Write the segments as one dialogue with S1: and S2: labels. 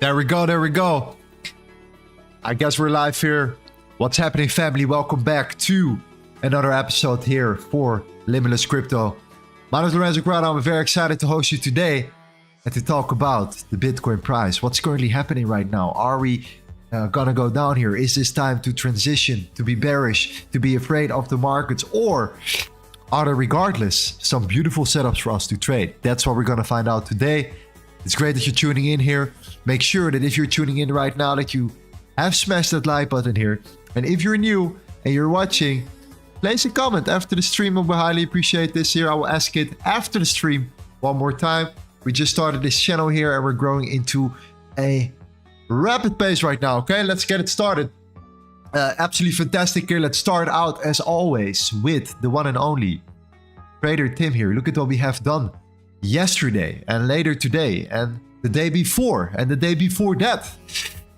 S1: There we go, there we go. I guess we're live here. What's happening, family? Welcome back to another episode here for Limitless Crypto. My name is Lorenzo Grado. I'm very excited to host you today and to talk about the Bitcoin price. What's currently happening right now? Are we gonna go down here? Is this time to transition, to be bearish, to be afraid of the markets? Or are there, regardless, some beautiful setups for us to trade? That's what we're gonna find out today. It's great that you're tuning in here. Make sure that if you're tuning in right now that you have smashed that like button here. And if you're new and you're watching, place a comment after the stream. I will highly appreciate this here. I will ask it after the stream one more time. We just started this channel here and we're growing into a rapid pace right now. Okay, let's get it started. Absolutely fantastic here. Let's start out as always with the one and only Trader Tim here. Look at what we have done yesterday and later today and the day before and the day before that.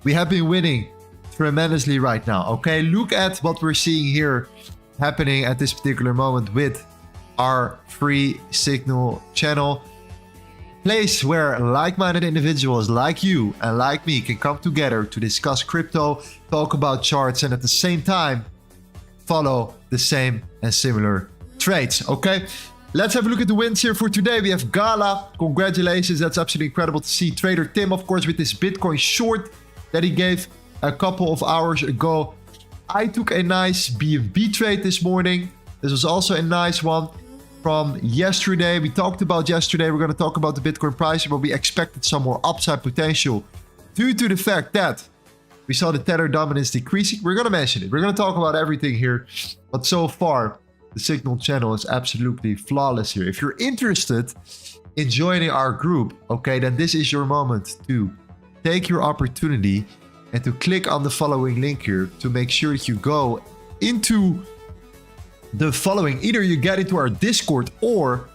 S1: We have been winning tremendously right now. Okay, look at what we're seeing here happening at this particular moment with our free signal channel. Place where like-minded individuals like you and like me can come together to discuss crypto, talk about charts, and at the same time follow the same and similar trades. Okay, let's have a look at the wins here for today. We have Gala. Congratulations, that's absolutely incredible to see. Trader Tim, of course, with this Bitcoin short that he gave a couple of hours ago. I took a nice BNB trade this morning. This was also a nice one from yesterday. We talked about yesterday. We're going to talk about the Bitcoin price, but we expected some more upside potential due to the fact that we saw the tether dominance decreasing. We're going to mention it. We're going to talk about everything here. But so far, the signal channel is absolutely flawless here. If you're interested in joining our group, okay, then this is your moment to take your opportunity and to click on the following link here to make sure that you go into the following. Either you get into our Discord or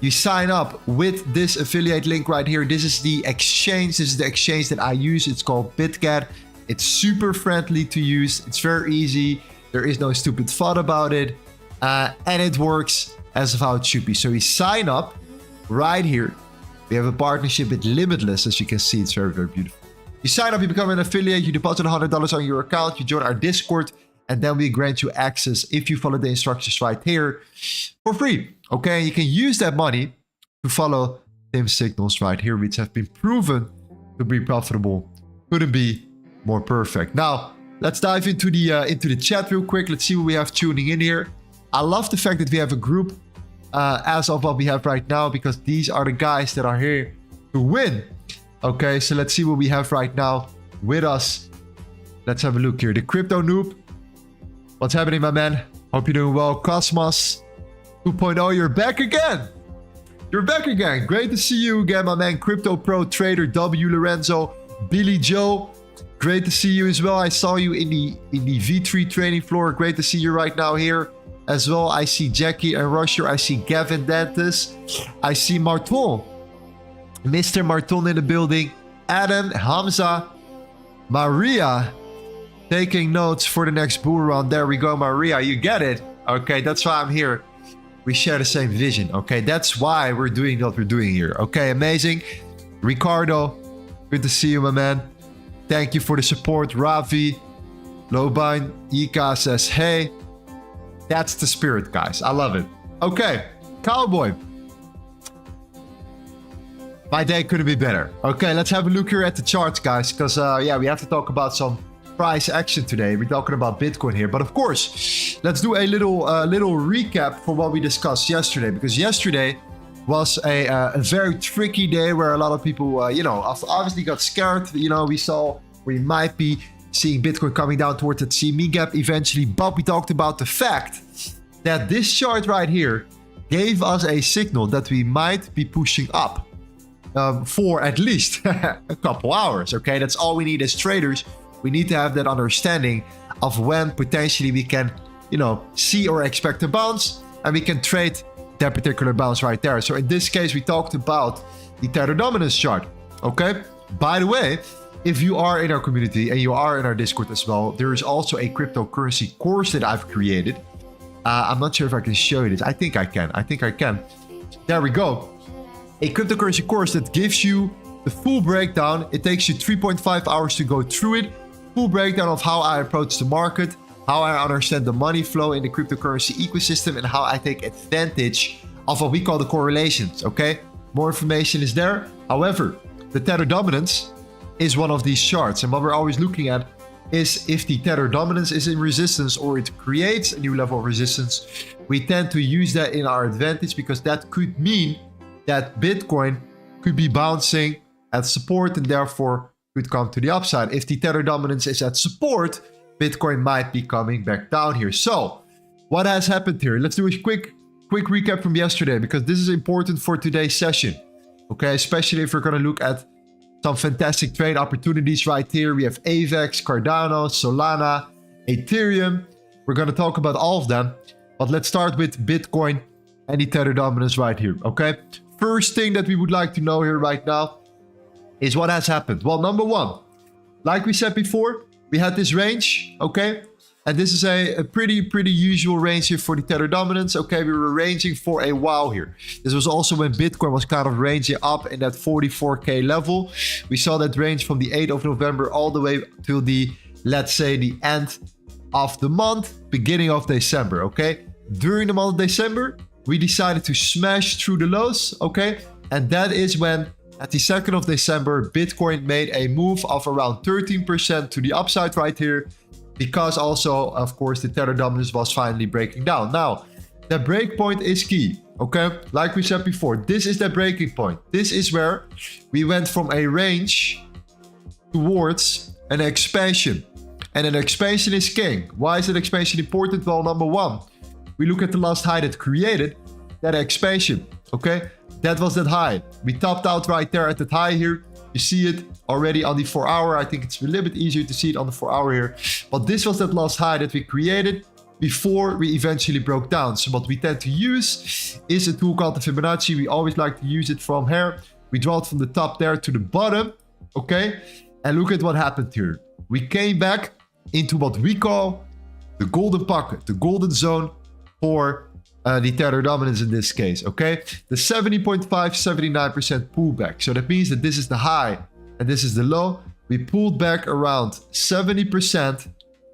S1: you sign up with this affiliate link right here. This is the exchange. This is the exchange that I use. It's called Bitget. It's super friendly to use. It's very easy. There is no stupid thought about it. And it works as of how it should be. So you sign up right here. We have a partnership with Limitless. As you can see, it's very, very beautiful. You sign up, you become an affiliate, you deposit $100 on your account, you join our Discord, and then we grant you access, if you follow the instructions right here, for free. Okay, you can use that money to follow Tim's signals right here, which have been proven to be profitable. Couldn't be more perfect. Now, let's dive into the chat real quick. Let's see what we have tuning in here. I love the fact that we have a group as of what we have right now, because these are the guys that are here to win. Okay, so let's see what we have right now with us. Let's have a look here. The Crypto Noob. What's happening, my man? Hope you're doing well. Cosmos 2.0, you're back again. You're back again. Great to see you again, my man. Crypto Pro Trader W Lorenzo, Billy Joe. Great to see you as well. I saw you in the V3 training floor. Great to see you right now here as well. I see Jackie and Rusher. I see Gavin Dantas. I see Marton. Mr. Marton in the building. Adam, Hamza, Maria taking notes for the next bull run. There we go, Maria. You get it. Okay, that's why I'm here. We share the same vision. Okay, that's why we're doing what we're doing here. Okay, amazing. Ricardo, good to see you, my man. Thank you for the support. Ravi, Lobine, Ika says, hey. That's the spirit, guys. I love it. Okay, Cowboy. My day couldn't be better. Okay, let's have a look here at the charts, guys, because yeah, we have to talk about some price action today. We're talking about Bitcoin here, but of course, let's do a little recap for what we discussed yesterday, because yesterday was a very tricky day where a lot of people, you know, obviously got scared. You know, we might be seeing Bitcoin coming down towards that CME gap eventually, but we talked about the fact that this chart right here gave us a signal that we might be pushing up. For at least a couple hours. Okay, that's all we need as traders. We need to have that understanding of when potentially we can, you know, see or expect a bounce, and we can trade that particular bounce right there. So in this case, we talked about the tether dominance chart. Okay, by the way, if you are in our community and you are in our Discord as well, there is also a cryptocurrency course that I've created. I'm not sure if I can show you this. I think I can. There we go. A cryptocurrency course that gives you the full breakdown. It takes you 3.5 hours to go through it. Full breakdown of how I approach the market, how I understand the money flow in the cryptocurrency ecosystem, and how I take advantage of what we call the correlations, okay? More information is there. However, the tether dominance is one of these charts. And what we're always looking at is if the tether dominance is in resistance or it creates a new level of resistance, we tend to use that in our advantage, because that could mean that Bitcoin could be bouncing at support and therefore could come to the upside. If the tether dominance is at support, Bitcoin might be coming back down here. So what has happened here? Let's do a quick recap from yesterday, because this is important for today's session. Okay, especially if we're going to look at some fantastic trade opportunities right here. We have AVAX, Cardano, Solana, Ethereum. We're going to talk about all of them, but let's start with Bitcoin and the tether dominance right here. Okay, first thing that we would like to know here right now is what has happened. Well, number one, like we said before, we had this range, okay? And this is a pretty usual range here for the tether dominance. Okay, we were ranging for a while here. This was also when Bitcoin was kind of ranging up in that 44K level. We saw that range from the 8th of November all the way till the, let's say, the end of the month, beginning of December, okay? During the month of December, we decided to smash through the lows, okay? And that is when, at the 2nd of December, Bitcoin made a move of around 13% to the upside right here, because also, of course, the tether dominance was finally breaking down. Now, the break point is key, okay? Like we said before, this is the breaking point. This is where we went from a range towards an expansion. And an expansion is king. Why is that expansion important? Well, number one, we look at the last high that created that expansion, okay? That was that high. We topped out right there at that high here. You see it already on the 4 hour. I think it's a little bit easier to see it on the 4 hour here. But this was that last high that we created before we eventually broke down. So what we tend to use is a tool called the Fibonacci. We always like to use it from here. We draw it from the top there to the bottom, okay? And look at what happened here. We came back into what we call the golden pocket, the golden zone for the tether dominance in this case, okay? The 70.5, 79% pullback. So that means that this is the high and this is the low. We pulled back around 70%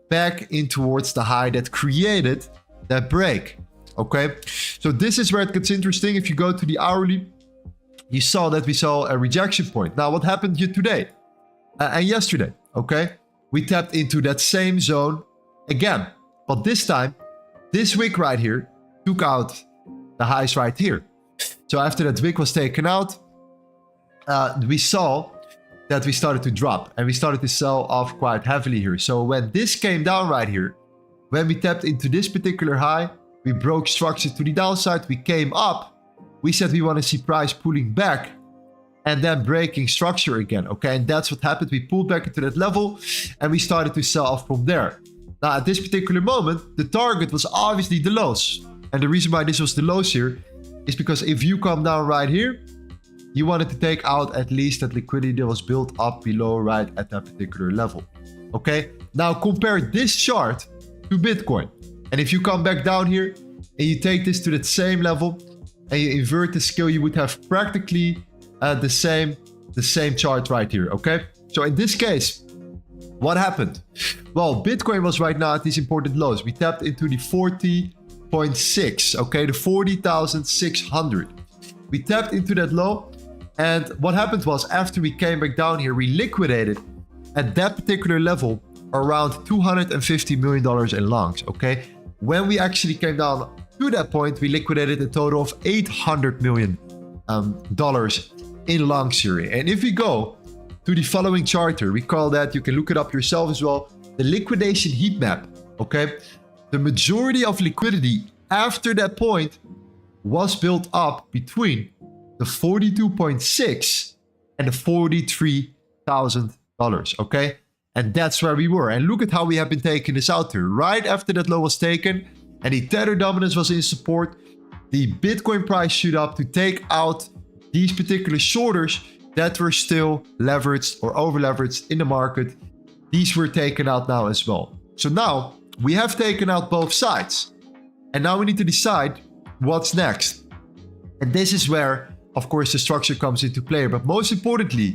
S1: back in towards the high that created that break, okay? So this is where it gets interesting. If you go to the hourly, you saw that we saw a rejection point. Now, what happened here today and yesterday, okay? We tapped into that same zone again, but this time, this wick right here, took out the highs right here. So after that wick was taken out, we saw that we started to drop and we started to sell off quite heavily here. So when this came down right here, when we tapped into this particular high, we broke structure to the downside, we came up, we said we want to see price pulling back and then breaking structure again, okay? And that's what happened. We pulled back into that level and we started to sell off from there. Now at this particular moment, the target was obviously the lows. And the reason why this was the lows here is because if you come down right here, you wanted to take out at least that liquidity that was built up below right at that particular level. Okay, now compare this chart to Bitcoin. And if you come back down here and you take this to that same level and you invert the scale, you would have practically the same chart right here. Okay, so in this case, what happened? Well, Bitcoin was right now at these important lows. We tapped into the 40.6, okay, the 40,600. We tapped into that low, and what happened was after we came back down here, we liquidated at that particular level around $250 million in longs, okay? When we actually came down to that point, we liquidated a total of $800 million in longs here. And if we go to the following chart here, we call that, you can look it up yourself as well, the liquidation heat map, okay? The majority of liquidity after that point was built up between the 42.6 and the $43,000, okay? And that's where we were. And look at how we have been taking this out here. Right after that low was taken and the tether dominance was in support, the Bitcoin price shoot up to take out these particular shorters that were still leveraged or over leveraged in the market. These were taken out now as well. So now we have taken out both sides. And now we need to decide what's next. And this is where of course, the structure comes into play. But most importantly,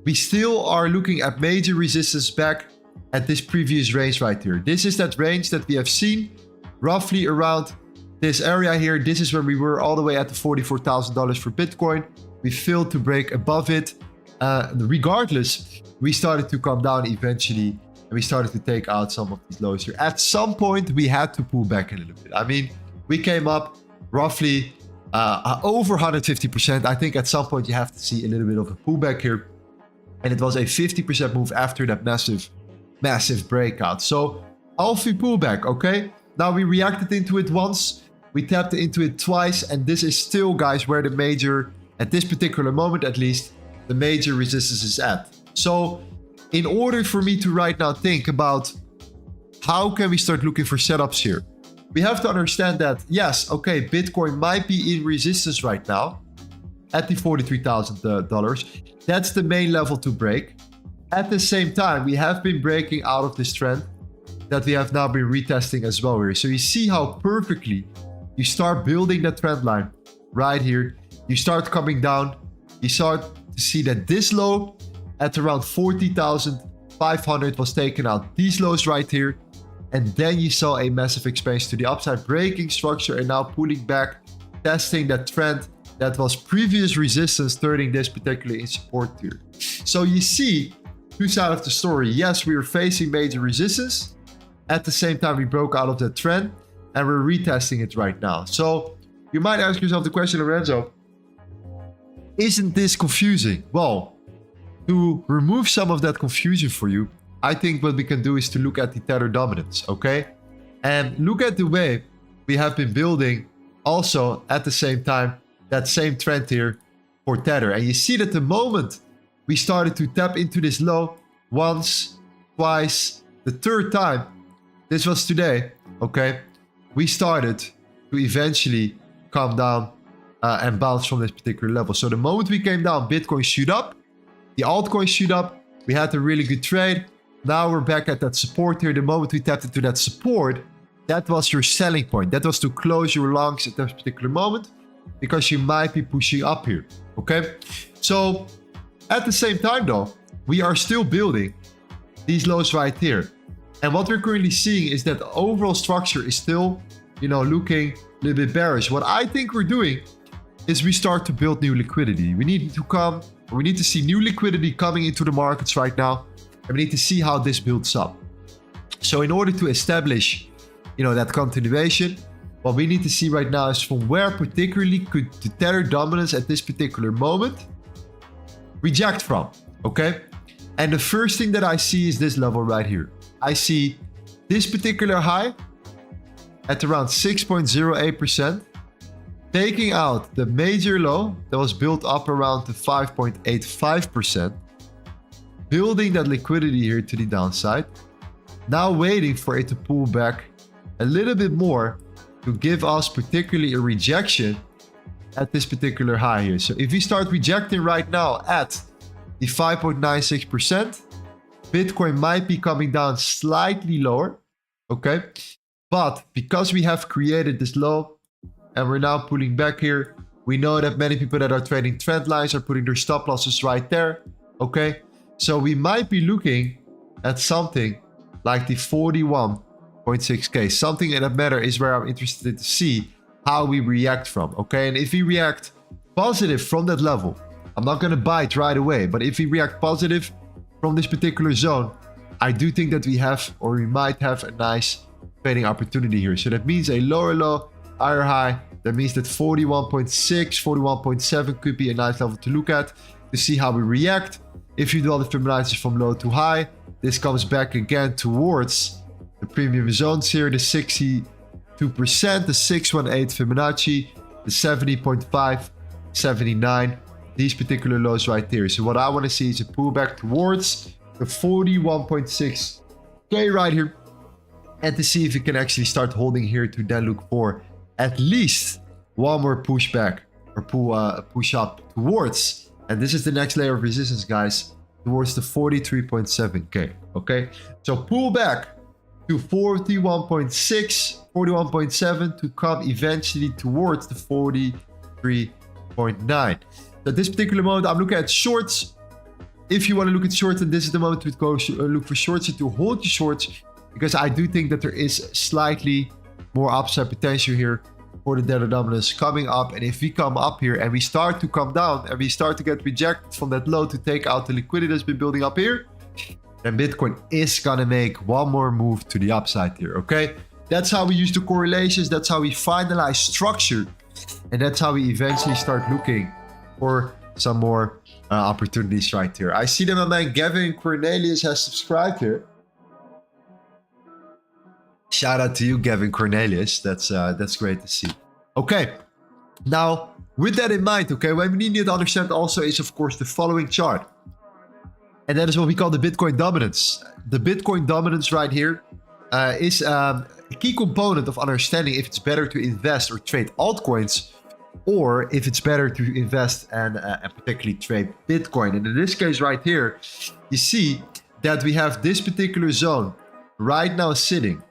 S1: we still are looking at major resistance back at this previous range right here. This is that range that we have seen roughly around this area here. This is where we were all the way at the $44,000 for Bitcoin. We failed to break above it. Regardless, we started to come down eventually, and we started to take out some of these lows here. At some point, we had to pull back a little bit. I mean, we came up roughly over 150%. I think at some point you have to see a little bit of a pullback here. And it was a 50% move after that massive breakout. So healthy pullback, okay? Now we reacted into it once, we tapped into it twice, and this is still, guys, where the major, at this particular moment at least, the major resistance is at. So in order for me to right now think about how can we start looking for setups here, we have to understand that, yes, okay, Bitcoin might be in resistance right now at the $43,000. That's the main level to break. At the same time, we have been breaking out of this trend that we have now been retesting as well here. So you see how perfectly you start building that trend line right here. You start coming down. You start to see that this low at around 40,500 was taken out. These lows right here. And then you saw a massive expansion to the upside, breaking structure and now pulling back, testing that trend that was previous resistance, turning this particularly in support tier. So you see two sides of the story. Yes, we were facing major resistance. At the same time, we broke out of that trend and we're retesting it right now. So you might ask yourself the question, Lorenzo, isn't this confusing? Well, to remove some of that confusion for you, I think what we can do is to look at the tether dominance, okay? And look at the way we have been building also at the same time that same trend here for tether. And you see that the moment we started to tap into this low once, twice, the third time, this was today, okay? We started to eventually come down and bounce from this particular level. So the moment we came down, Bitcoin shoot up, the altcoins shoot up, we had a really good trade. Now we're back at that support here. The moment we tapped into that support, that was your selling point. That was to close your longs at that particular moment because you might be pushing up here, okay? So at the same time though, we are still building these lows right here. And what we're currently seeing is that the overall structure is still, looking a little bit bearish. What I think we're doing is we start to build new liquidity. We need to see new liquidity coming into the markets right now. And we need to see how this builds up. So in order to establish, that continuation, what we need to see right now is from where particularly could the tether dominance at this particular moment reject from, okay? And the first thing that I see is this level right here. I see this particular high at around 6.08%, taking out the major low that was built up around the 5.85%, building that liquidity here to the downside, now waiting for it to pull back a little bit more to give us particularly a rejection at this particular high here. So if we start rejecting right now at the 5.96%, Bitcoin might be coming down slightly lower, okay? But because we have created this low and we're now pulling back here, we know that many people that are trading trend lines are putting their stop losses right there, okay? So we might be looking at something like the 41.6K. Something in that matter is where I'm interested to see how we react from, okay? And if we react positive from that level, I'm not going to bite right away, but if we react positive from this particular zone, I do think that we have, or we might have, a nice trading opportunity here. So that means a lower low, higher high. That means that 41.6, 41.7 could be a nice level to look at to see how we react. If you do all the Fibonacci from low to high, this comes back again towards the premium zones here, the 62%, the 618 Fibonacci, the 70.5, 79, these particular lows right there. So what I want to see is a pullback towards the 41.6K right here, and to see if we can actually start holding here to then look for at least one more pushback or push up towards, and this is the next layer of resistance, guys, towards the 43.7K, okay? So pull back to 41.6, 41.7 to come eventually towards the 43K 0.9. So at this particular moment, I'm looking at shorts. If you want to look at shorts, then this is the moment to go look for shorts and to hold your shorts, because I do think that there is slightly more upside potential here for the tether dominance coming up. And if we come up here and we start to come down and we start to get rejected from that low to take out the liquidity that's been building up here, then Bitcoin is gonna make one more move to the upside here, okay? That's how we use the correlations, that's how we finalize structure, and that's how we eventually start looking for some more opportunities right here. I see that my man Gavin Cornelius has subscribed here. Shout out to you, Gavin Cornelius. That's great to see. Okay, now with that in mind, okay, what we need to understand also is, of course, the following chart. And that is what we call the Bitcoin dominance. The Bitcoin dominance right here is a key component of understanding if it's better to invest or trade altcoins, or if it's better to invest and particularly trade Bitcoin. And in this case right here, you see that we have this particular zone right now sitting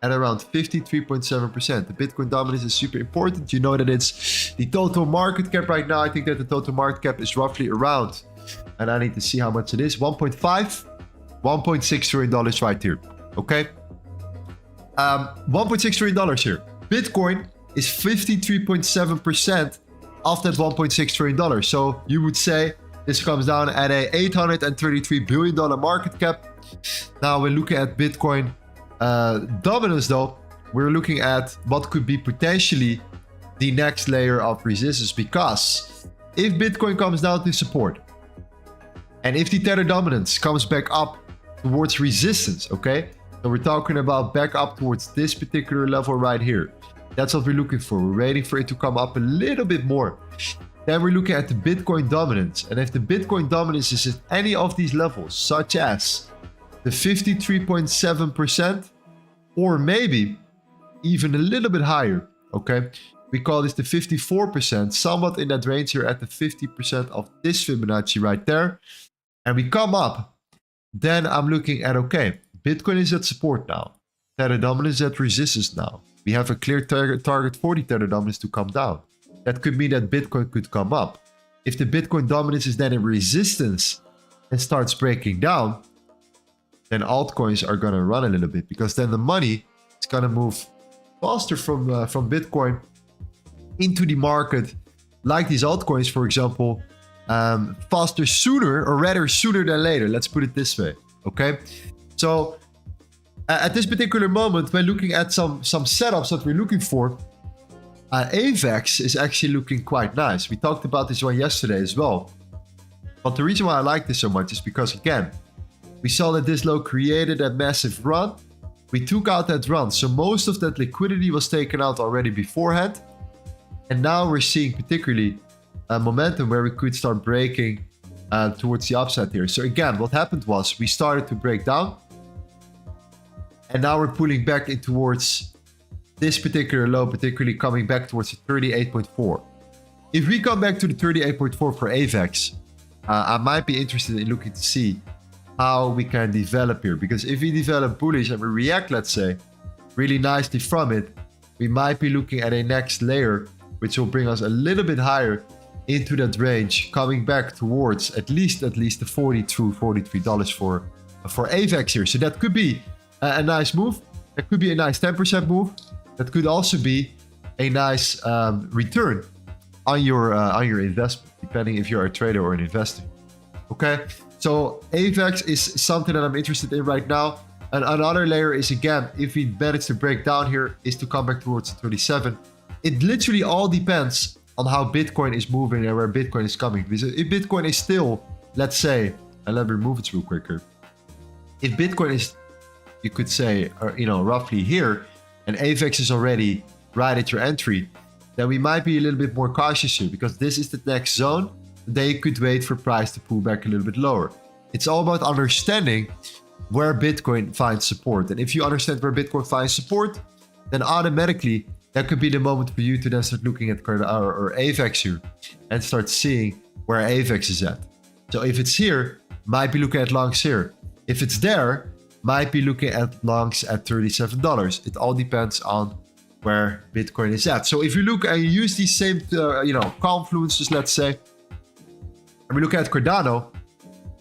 S1: at around 53.7%. The Bitcoin dominance is super important. You know that it's the total market cap right now. I think that the total market cap is roughly around, and I need to see how much it is, 1.6 trillion dollars right here, okay? 1.6 trillion dollars here. Bitcoin is 53.7% of that 1.6 trillion dollars. So you would say this comes down at a $833 billion market cap. Now we're looking at Bitcoin dominance though. We're looking at what could be potentially the next layer of resistance, because if Bitcoin comes down to support, and if the tether dominance comes back up towards resistance, okay? So we're talking about back up towards this particular level right here. That's what we're looking for. We're waiting for it to come up a little bit more. Then we're looking at the Bitcoin dominance. And if the Bitcoin dominance is at any of these levels, such as the 53.7%, or maybe even a little bit higher, okay? We call this the 54%, somewhat in that range here at the 50% of this Fibonacci right there. And we come up, then I'm looking at, okay, Bitcoin is at support now. Tether dominance is at resistance now. We have a clear target for the tether dominance to come down. That could mean that Bitcoin could come up. If the Bitcoin dominance is then in resistance and starts breaking down, then altcoins are going to run a little bit, because then the money is going to move faster from Bitcoin into the market, like these altcoins, for example, faster sooner, or rather sooner than later. Let's put it this way, okay? So at this particular moment, when looking at some setups that we're looking for, AVAX is actually looking quite nice. We talked about this one yesterday as well. But the reason why I like this so much is because, again, we saw that this low created a massive run. We took out that run. So most of that liquidity was taken out already beforehand. And now we're seeing particularly momentum where we could start breaking towards the upside here. So again, what happened was we started to break down. And now we're pulling back in towards this particular low, particularly coming back towards the 38.4. If we come back to the 38.4 for AVAX, I might be interested in looking to see how we can develop here. Because if we develop bullish and we react, let's say, really nicely from it, we might be looking at a next layer, which will bring us a little bit higher into that range, coming back towards at least the $42, $43 for AVAX here. So that could be a nice move. That could be a nice 10% move. That could also be a nice return on your investment, depending if you're a trader or an investor. Okay, so AVAX is something that I'm interested in right now. And another layer is, again, if we manage to break down here, is to come back towards the 37. It literally all depends on how Bitcoin is moving and where Bitcoin is coming. Because if Bitcoin is still, let's say, and let me remove it real quicker. If Bitcoin is, you could say, roughly here, and AVAX is already right at your entry, then we might be a little bit more cautious here, because this is the next zone. They could wait for price to pull back a little bit lower. It's all about understanding where Bitcoin finds support. And if you understand where Bitcoin finds support, then automatically that could be the moment for you to then start looking at or AVAX here and start seeing where AVAX is at. So if it's here, might be looking at longs here. If it's there, might be looking at longs at $37. It all depends on where Bitcoin is at. So if you look and you use these same, confluences, let's say, and we look at Cardano,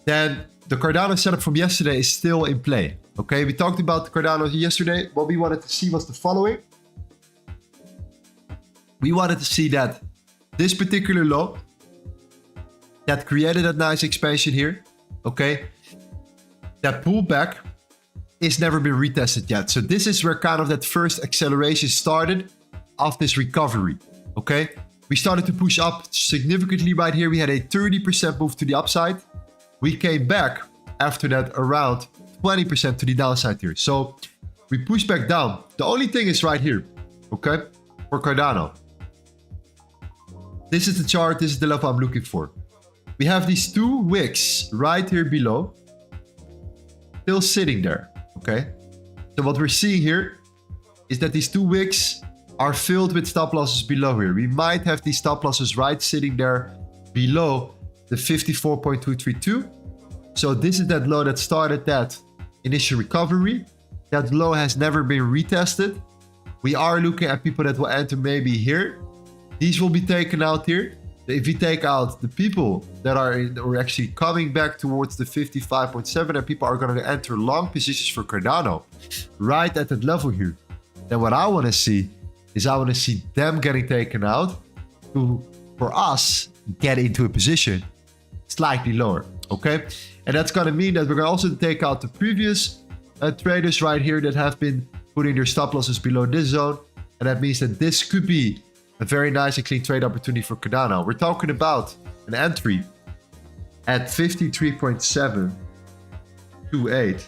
S1: then the Cardano setup from yesterday is still in play. Okay, we talked about the Cardano yesterday. What we wanted to see was the following. We wanted to see that this particular low that created that nice expansion here, okay, that pullback is never been retested yet. So this is where kind of that first acceleration started of this recovery, okay? We started to push up significantly right here. We had a 30% move to the upside. We came back after that around 20% to the downside here. So we pushed back down. The only thing is right here, okay, for Cardano. This is the chart. This is the level I'm looking for. We have these two wicks right here below, still sitting there, okay? So what we're seeing here is that these two wicks are filled with stop losses below here. We might have these stop losses right sitting there below the 54.232. So this is that low that started that initial recovery. That low has never been retested. We are looking at people that will enter maybe here. These will be taken out here. If you take out the people that are actually coming back towards the 55.7, and people are going to enter long positions for Cardano right at that level here, then what I want to see is I want to see them getting taken out to, for us, get into a position slightly lower, okay? And that's going to mean that we're going to also take out the previous traders right here that have been putting their stop losses below this zone. And that means that this could be a very nice and clean trade opportunity for Cardano. We're talking about an entry at 53.728.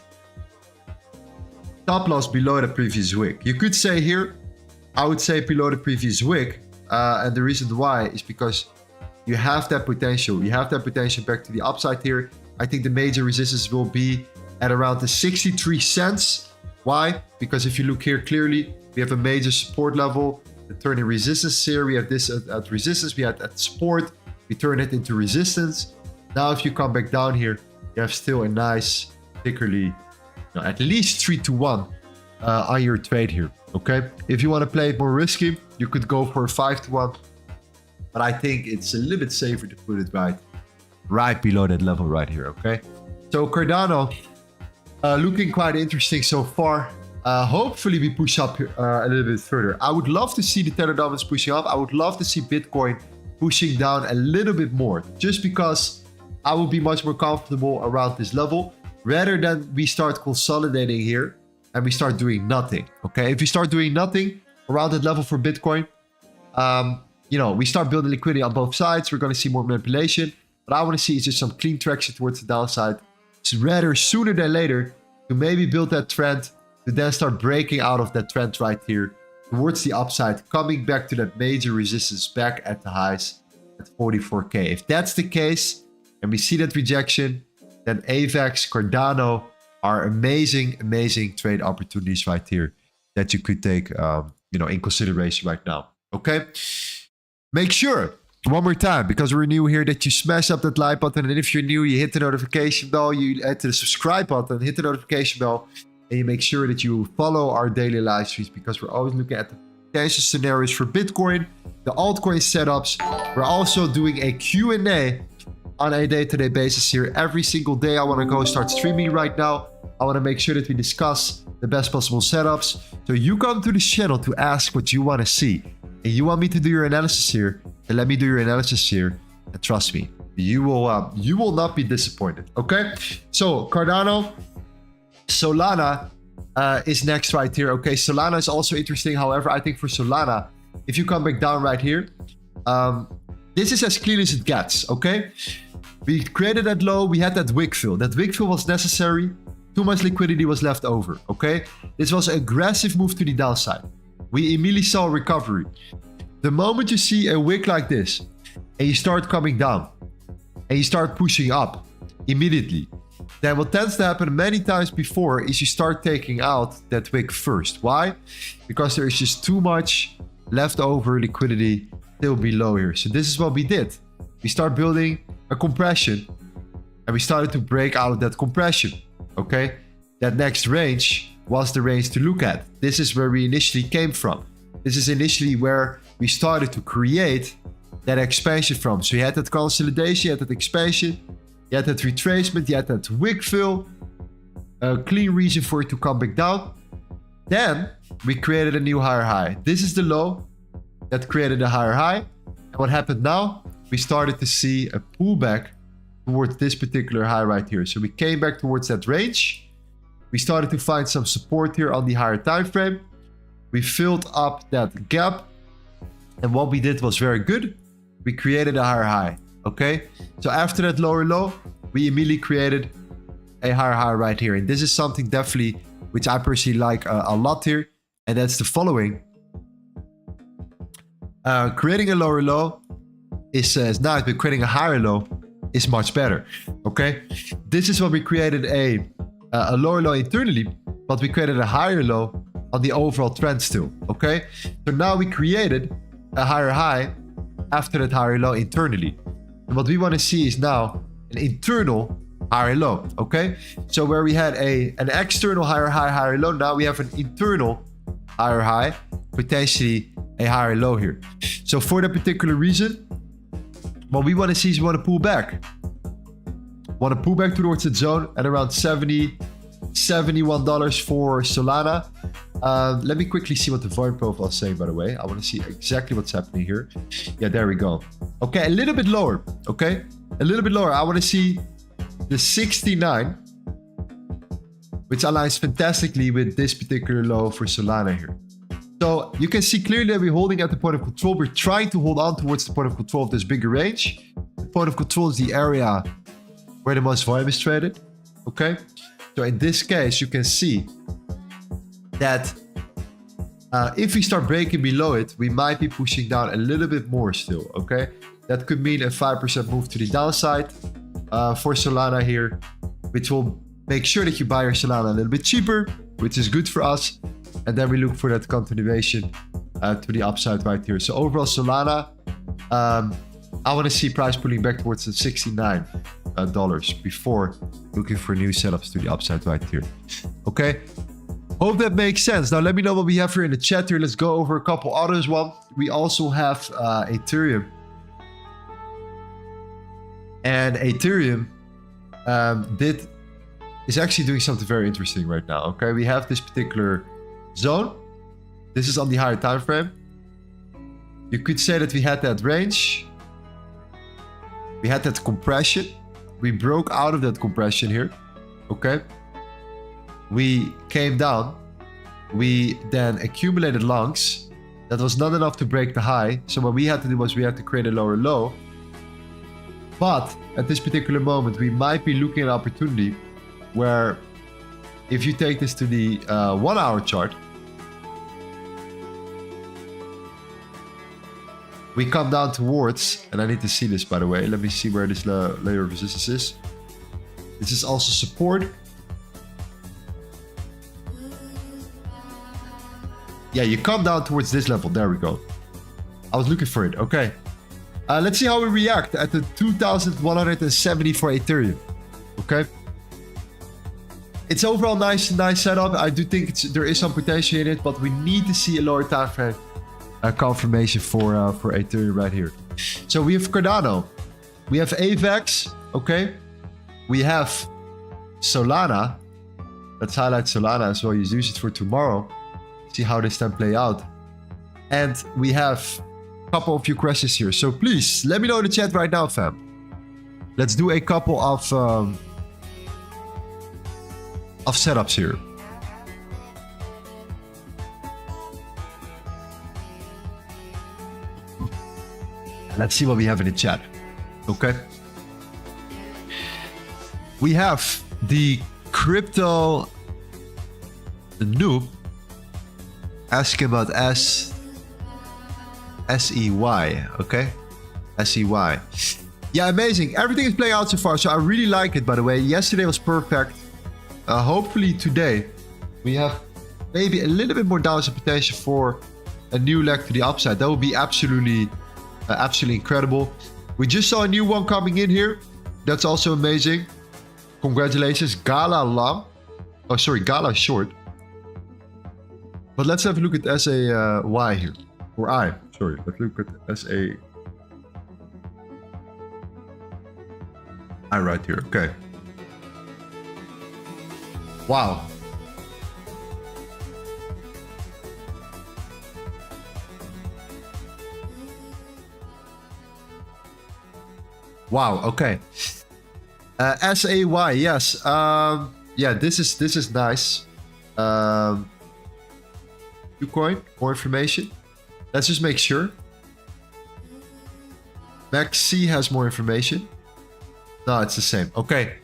S1: Stop loss below the previous wick. You could say here, I would say below the previous wick. And the reason why is because you have that potential. You have that potential back to the upside here. I think the major resistance will be at around the 63 cents. Why? Because if you look here clearly, we have a major support level. The turning resistance here, we have this at resistance, we had at support, we turn it into resistance. Now if you come back down here, you have still a nice, particularly, at least 3-1 on your trade here, okay? If you want to play it more risky, you could go for a 5-1, but I think it's a little bit safer to put it right below that level right here, okay? So Cardano, looking quite interesting so far. Hopefully we push up a little bit further. I would love to see the Tether dominance pushing up. I would love to see Bitcoin pushing down a little bit more, just because I would be much more comfortable around this level rather than we start consolidating here and we start doing nothing. Okay, if we start doing nothing around that level for Bitcoin, we start building liquidity on both sides. We're going to see more manipulation, but I want to see just some clean traction towards the downside. So rather sooner than later to maybe build that trend, to then start breaking out of that trend right here towards the upside, coming back to that major resistance back at the highs at 44K. If that's the case, and we see that rejection, then AVAX, Cardano are amazing, amazing trade opportunities right here that you could take, in consideration right now. Okay? Make sure, one more time, because we're new here, that you smash up that like button. And if you're new, you hit the notification bell, you hit the subscribe button, hit the notification bell, and you make sure that you follow our daily live streams, because we're always looking at the potential scenarios for Bitcoin, the altcoin setups. We're also doing a Q&A on a day-to-day basis here. Every single day I want to go start streaming right now. I want to make sure that we discuss the best possible setups. So you come to this channel to ask what you want to see. And you want me to do your analysis here, then let me do your analysis here. And trust me, you will not be disappointed. Okay? So Cardano, Solana is next right here. Okay, Solana is also interesting. However, I think for Solana, if you come back down right here, this is as clean as it gets. Okay, we created that low. We had that wick fill. That wick fill was necessary. Too much liquidity was left over. Okay, this was an aggressive move to the downside. We immediately saw a recovery. The moment you see a wick like this and you start coming down and you start pushing up immediately, then what tends to happen many times before is you start taking out that wick first. Why? Because there is just too much leftover liquidity still below here. So this is what we did. We start building a compression and we started to break out of that compression. Okay, that next range was the range to look at. This is where we initially came from. this is initially where we started to create that expansion from. So you had that consolidation, you had that expansion, you had that retracement, you had that wick fill, a clean reason for it to come back down. Then we created a new higher high. This is the low that created a higher high. And what happened now? We started to see a pullback towards this particular high right here. So we came back towards that range. We started to find some support here on the higher time frame. We filled up that gap. And what we did was very good. We created a higher high. Okay. So after that lower low, we immediately created a higher high right here. And this is something definitely which I personally like a lot here. And that's the following. Creating a lower low is nice, but creating a higher low is much better. Okay. This is what we created a lower low internally, but we created a higher low on the overall trend still. Okay. So now we created a higher high after that higher low internally. And what we want to see is now an internal higher low. Okay. So where we had an external higher high, higher low, now we have an internal higher high, potentially a higher low here. So for that particular reason, what we want to see is we want to pull back. Want to pull back towards the zone at around $71 for Solana. Let me quickly see what the volume profile is saying, by the way. I want to see exactly what's happening here. Yeah, there we go. Okay, a little bit lower. Okay, a little bit lower. I want to see the 69, which aligns fantastically with this particular low for Solana here. So you can see clearly that we're holding at the point of control. We're trying to hold on towards the point of control of this bigger range. The point of control is the area where the most volume is traded. Okay. So in this case, you can see that if we start breaking below it, we might be pushing down a little bit more still. Okay. That could mean a 5% move to the downside for Solana here, which will make sure that you buy your Solana a little bit cheaper, which is good for us. And then we look for that continuation to the upside right here. So overall Solana, I want to see price pulling back towards the $69 before looking for new setups to the upside right here. Okay. Hope that makes sense. Now let me know what we have here in the chat here. Let's go over a couple others. We also have Ethereum. And Ethereum is actually doing something very interesting right now. Okay. We have this particular zone. This is on the higher time frame. You could say that we had that range. We had that compression. We broke out of that compression here. Okay. We came down. We then accumulated longs. That was not enough to break the high. So what we had to do was we had to create a lower low. But at this particular moment, we might be looking at an opportunity where if you take this to the 1 hour chart, we come down towards, and I need to see this, by the way. Let me see where this layer of resistance is. This is also support. Yeah, you come down towards this level. There we go. I was looking for it. Okay. Let's see how we react at the 2,170 for Ethereum. Okay. It's overall nice setup. I do think there is some potential in it, but we need to see a lower time frame confirmation for Ethereum right here. So we have Cardano, we have AVAX, okay, we have Solana. Let's highlight Solana as well. Use it for tomorrow. See how this can play out. And we have a couple of few questions here. So please let me know in the chat right now, fam. Let's do a couple of setups here. Let's see what we have in the chat. Okay. We have the crypto noob asking about SEY. Okay. SEY. Yeah, amazing. Everything is playing out so far. So I really like it, by the way. Yesterday was perfect. Hopefully today we have maybe a little bit more downside potential for a new leg to the upside. That would be absolutely incredible. We just saw a new one coming in here. That's also amazing. Congratulations, Gala long. Oh, sorry, Gala short. But let's have a look at SAY here. Or I, sorry. Let's look at SA. I right here, okay. Wow. Wow, okay. SAY, yes. Yeah, this is nice. Qcoin, more information. Let's just make sure. MaxC has more information. No, it's the same. Okay.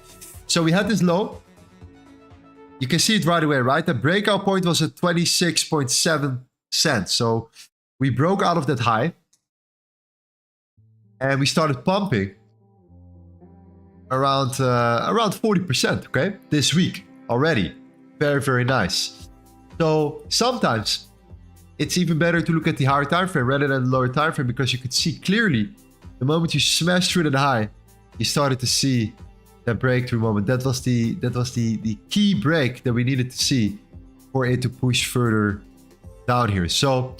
S1: So we had this low. You can see it right away, right? The breakout point was at 26.7 cents. So we broke out of that high. And we started pumping around 40%, okay? This week already. Very, very nice. So sometimes it's even better to look at the higher time frame rather than the lower time frame, because you could see clearly the moment you smashed through the high, you started to see that breakthrough moment. That was the key break that we needed to see for it to push further down here. So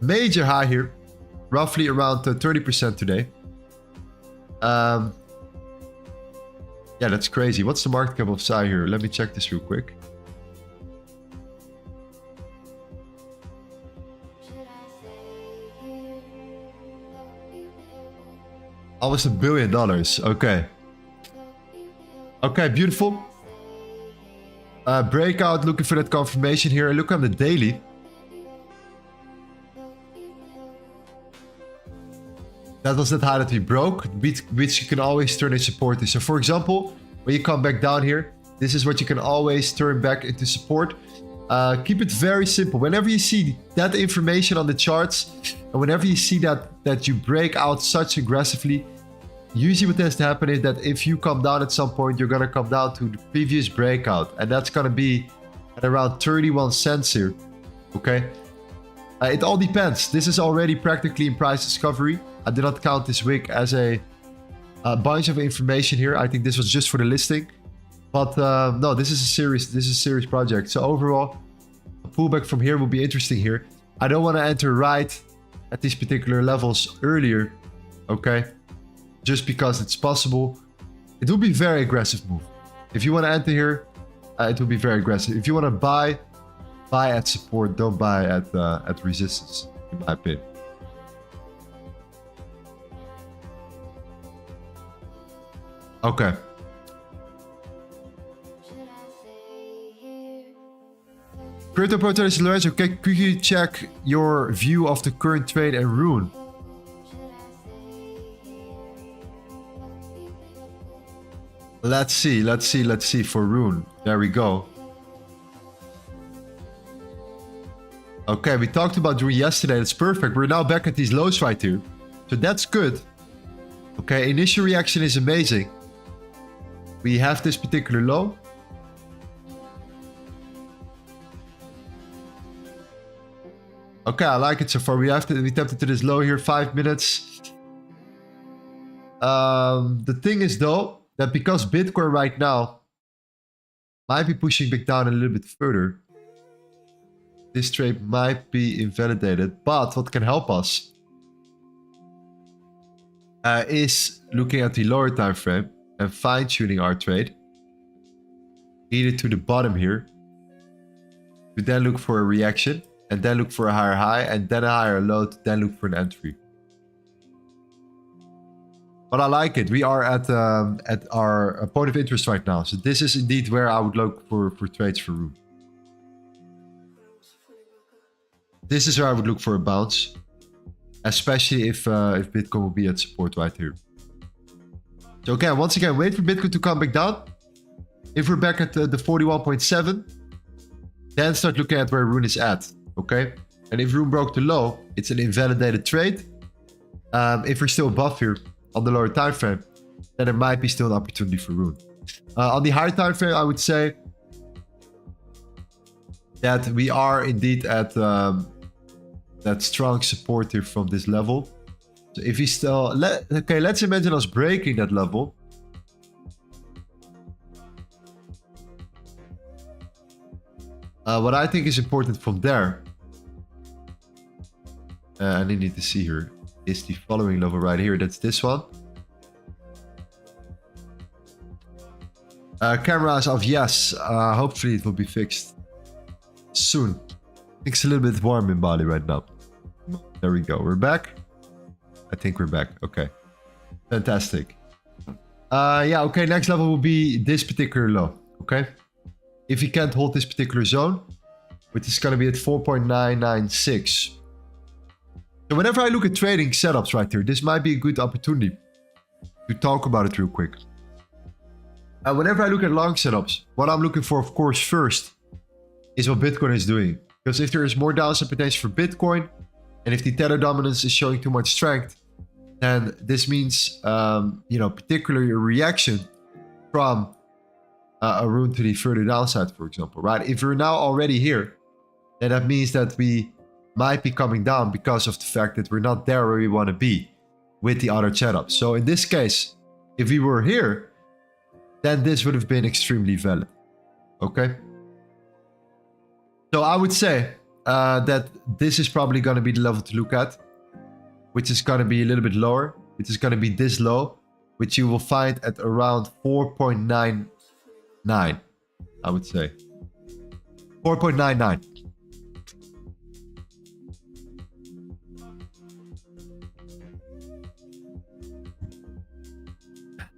S1: major high here, roughly around 30% today. Yeah, that's crazy. What's the market cap of SAI here? Let me check this real quick. Almost $1 billion. Okay. Okay, beautiful. Breakout, looking for that confirmation here. Look on the daily. That was that high that we broke, which you can always turn into support to. So for example, when you come back down here, this is what you can always turn back into support. Keep it very simple. Whenever you see that information on the charts, and whenever you see that you break out such aggressively, usually what tends to happen is that if you come down at some point, you're going to come down to the previous breakout. And that's going to be at around 31 cents here. Okay. It all depends. This is already practically in price discovery. I did not count this week as a bunch of information here. I think this was just for the listing. But no, this is a serious project. So overall, a pullback from here will be interesting here. I don't want to enter right at these particular levels earlier. Okay. Just because it's possible. It will be a very aggressive move. If you want to enter here, it will be very aggressive. If you want to buy at support, don't buy at resistance, in my opinion. Okay. Crypto protest Lorenzo, okay, could you check your view of the current trade and RUNE? Let's see for RUNE. There we go. Okay, we talked about RUNE yesterday. That's perfect. We're now back at these lows right here. So that's good. Okay, initial reaction is amazing. We have this particular low. Okay, I like it so far. We tapped into this low here, 5 minutes. The thing is though, that because Bitcoin right now might be pushing back down a little bit further, this trade might be invalidated. But what can help us is looking at the lower time frame and fine-tuning our trade, either to the bottom here, to then look for a reaction, and then look for a higher high, and then a higher low, to then look for an entry. But I like it. We are at our point of interest right now. So this is indeed where I would look for trades for RUNE. This is where I would look for a bounce, especially if Bitcoin will be at support right here. So okay, once again, wait for Bitcoin to come back down. If we're back at the 41.7, then start looking at where RUNE is at. Okay, and if RUNE broke the low, it's an invalidated trade. If we're still above here on the lower time frame, then there might be still an opportunity for RUNE. On the higher time frame, I would say that we are indeed at that strong support here from this level. So if we still okay, let's imagine us breaking that level. What I think is important from there, I need to see here, is the following level right here. That's this one. Cameras off, yes. Hopefully it will be fixed soon. I think it's a little bit warm in Bali right now. There we go. We're back. I think we're back. Okay. Fantastic. Yeah, okay. Next level will be this particular low. Okay. If you can't hold this particular zone, which is going to be at 4.996. So whenever I look at trading setups right here, this might be a good opportunity to talk about it real quick. Whenever I look at long setups, what I'm looking for, of course, first is what Bitcoin is doing. Because if there is more downside potential for Bitcoin, and if the tether dominance is showing too much strength, then this means, you know, particularly a reaction from a RUNE to the further downside, for example, right? If we're now already here, then that means that we might be coming down because of the fact that we're not there where we want to be with the other setups. So in this case, if we were here, then this would have been extremely valid. Okay? So I would say that this is probably going to be the level to look at, which is going to be a little bit lower, which is going to be this low, which you will find at around 4.99, I would say. 4.99.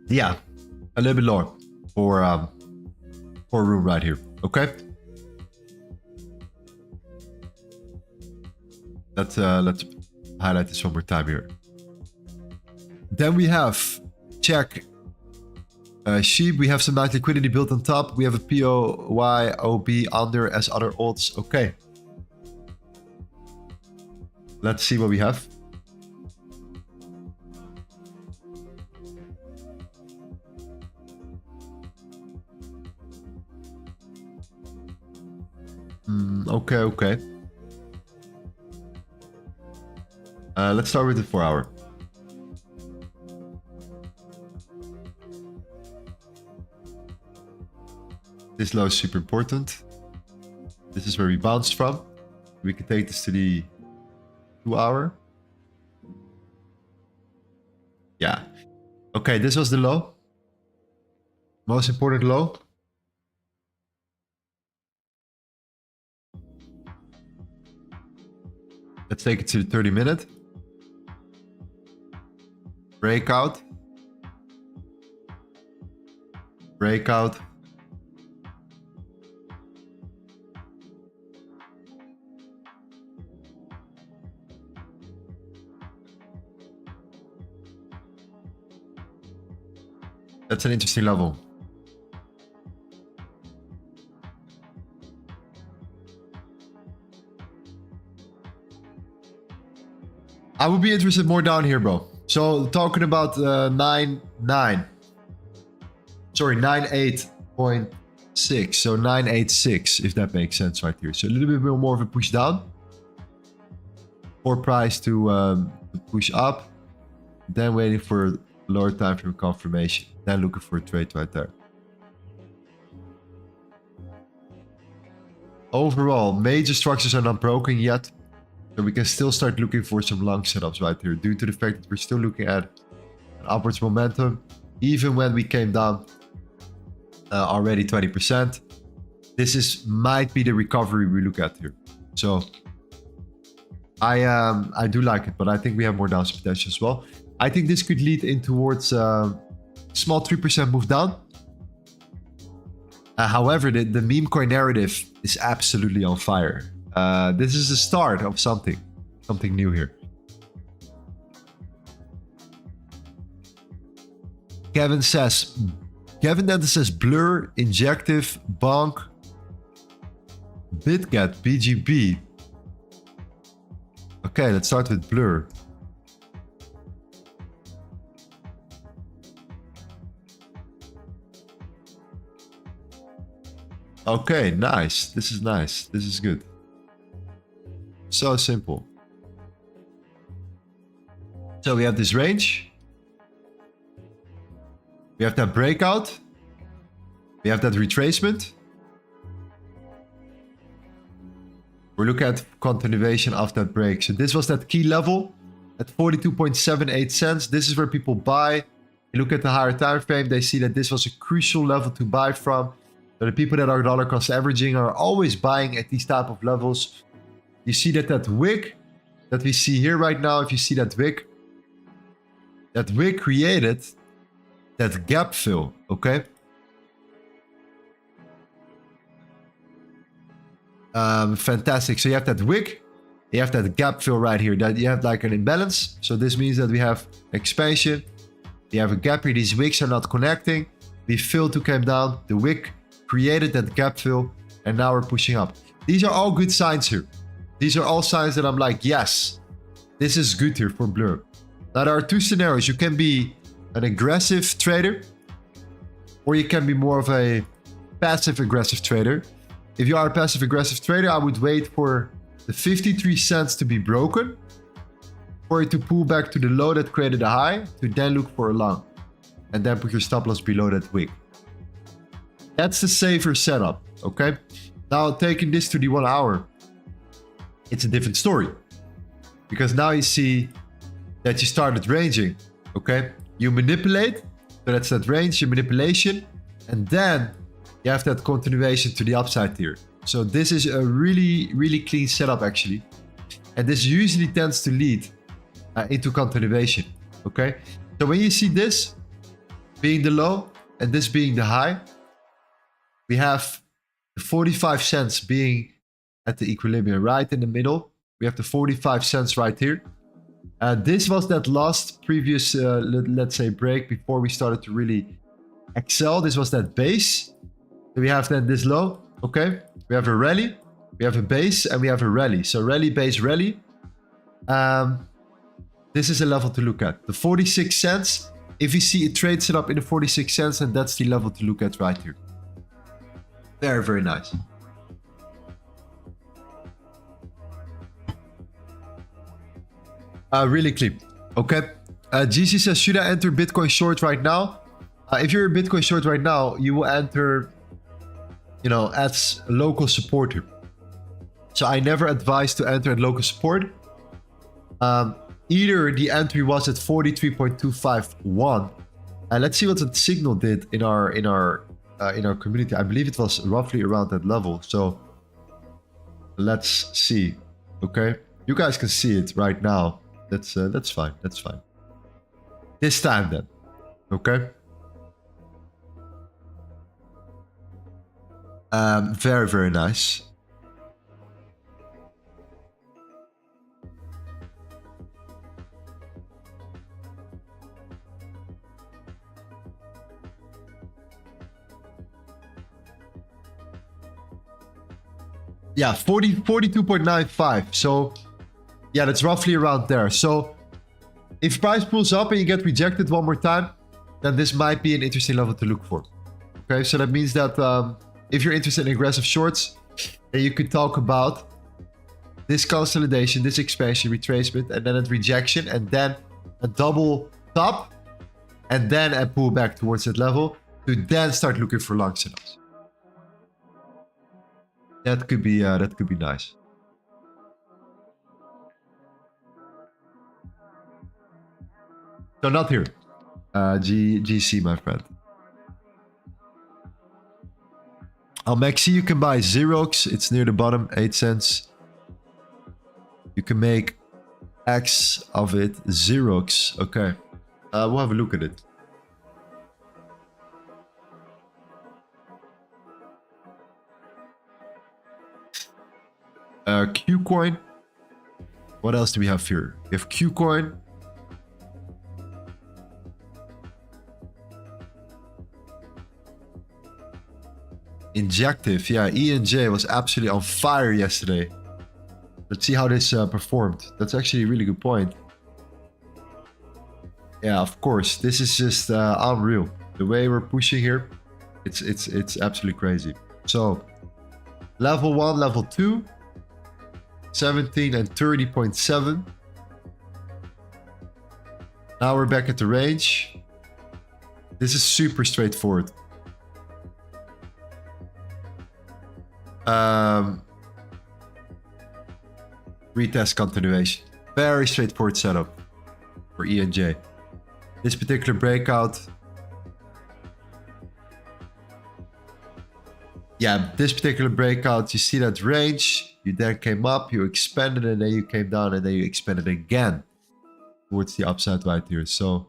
S1: Yeah, a little bit lower for RUNE right here. Okay. Let's highlight this one more time here. Then we have check sheep. We have some nice liquidity built on top. We have a POYOB under as other alts. Okay. Let's see what we have. Okay. Let's start with the 4 hour. This low is super important. This is where we bounced from. We can take this to the 2 hour. Yeah. Okay, this was the low. Most important low. Let's take it to the 30 minute. Breakout. Breakout. That's an interesting level. I would be interested more down here, bro. So talking about 98.6. So 986, if that makes sense right here. So a little bit more of a push down. For price to push up. Then waiting for lower time frame confirmation. Then looking for a trade right there. Overall, major structures are not broken yet. So we can still start looking for some long setups right here, due to the fact that we're still looking at an upwards momentum. Even when we came down already 20%, this might be the recovery we look at here. So I do like it, but I think we have more downside potential as well. I think this could lead in towards small 3% move down. However, the meme coin narrative is absolutely on fire. This is the start of something new here. Kevin then says Blur, Injective, BONK, Bitget, BGB. Okay, let's start with Blur. Okay, nice. This is nice. This is good. So simple. So we have this range. We have that breakout. We have that retracement. We're looking at continuation of that break. So this was that key level at 42.78 cents. This is where people buy. You look at the higher time frame, they see that this was a crucial level to buy from. So the people that are dollar cost averaging are always buying at these type of levels. You see that wick that we see here right now, if you see that wick created that gap fill, okay? Fantastic. So you have that wick, you have that gap fill right here, that you have like an imbalance. So this means that we have expansion, you have a gap here, these wicks are not connecting, we failed to come down, the wick created that gap fill, and now we're pushing up. These are all good signs here. These are all signs that I'm like, yes, this is good here for Blur. Now there are two scenarios. You can be an aggressive trader, or you can be more of a passive aggressive trader. If you are a passive aggressive trader, I would wait for the 53 cents to be broken, for it to pull back to the low that created a high, to then look for a long, and then put your stop loss below that wick. That's the safer setup, okay? Now taking this to the 1 hour, it's a different story, because now you see that you started ranging, okay? You manipulate, so that's that range, your manipulation, and then you have that continuation to the upside here. So this is a really, really clean setup actually. And this usually tends to lead into continuation, okay? So when you see this being the low and this being the high, we have the 45 cents being at the equilibrium right in the middle. We have the 45 cents right here. This was that last previous, let's say, break before we started to really excel. This was that base. We have then this low, okay? We have a rally, we have a base, and we have a rally. So rally, base, rally. This is a level to look at. The 46 cents, if you see a trade set up in the 46 cents, and that's the level to look at right here. Very, very nice. Really clean. Okay. GC says, should I enter Bitcoin short right now? If you're a Bitcoin short right now, you will enter, you know, as a local supporter. So I never advise to enter at local support. Either the entry was at 43.251. Let's see what the signal did in our community. I believe it was roughly around that level. So let's see. Okay, you guys can see it right now. That's fine. That's fine. This time then. Okay. Very, very nice. Yeah, 42.95. So yeah, that's roughly around there. So if price pulls up and you get rejected one more time, then this might be an interesting level to look for. Okay, so that means that if you're interested in aggressive shorts, then you could talk about this consolidation, this expansion, retracement, and then a rejection, and then a double top, and then a pullback towards that level to then start looking for long setups. That could be nice. So not here, GC, my friend. Almexi, you can buy Xerox. It's near the bottom, 8 cents. You can make X of it, Xerox. Okay, we'll have a look at it. Qcoin. What else do we have here? We have Qcoin. Injective. Yeah, ENJ was absolutely on fire yesterday. Let's see how this performed. That's actually a really good point. Yeah, of course. This is just unreal. The way we're pushing here, it's absolutely crazy. So, level 1, level 2. 17 and 30.7. Now we're back at the range. This is super straightforward. retest continuation. Very straightforward setup for ENJ. This particular breakout. Yeah, this particular breakout, you see that range, you then came up, you expanded, and then you came down, and then you expanded again towards the upside right here. So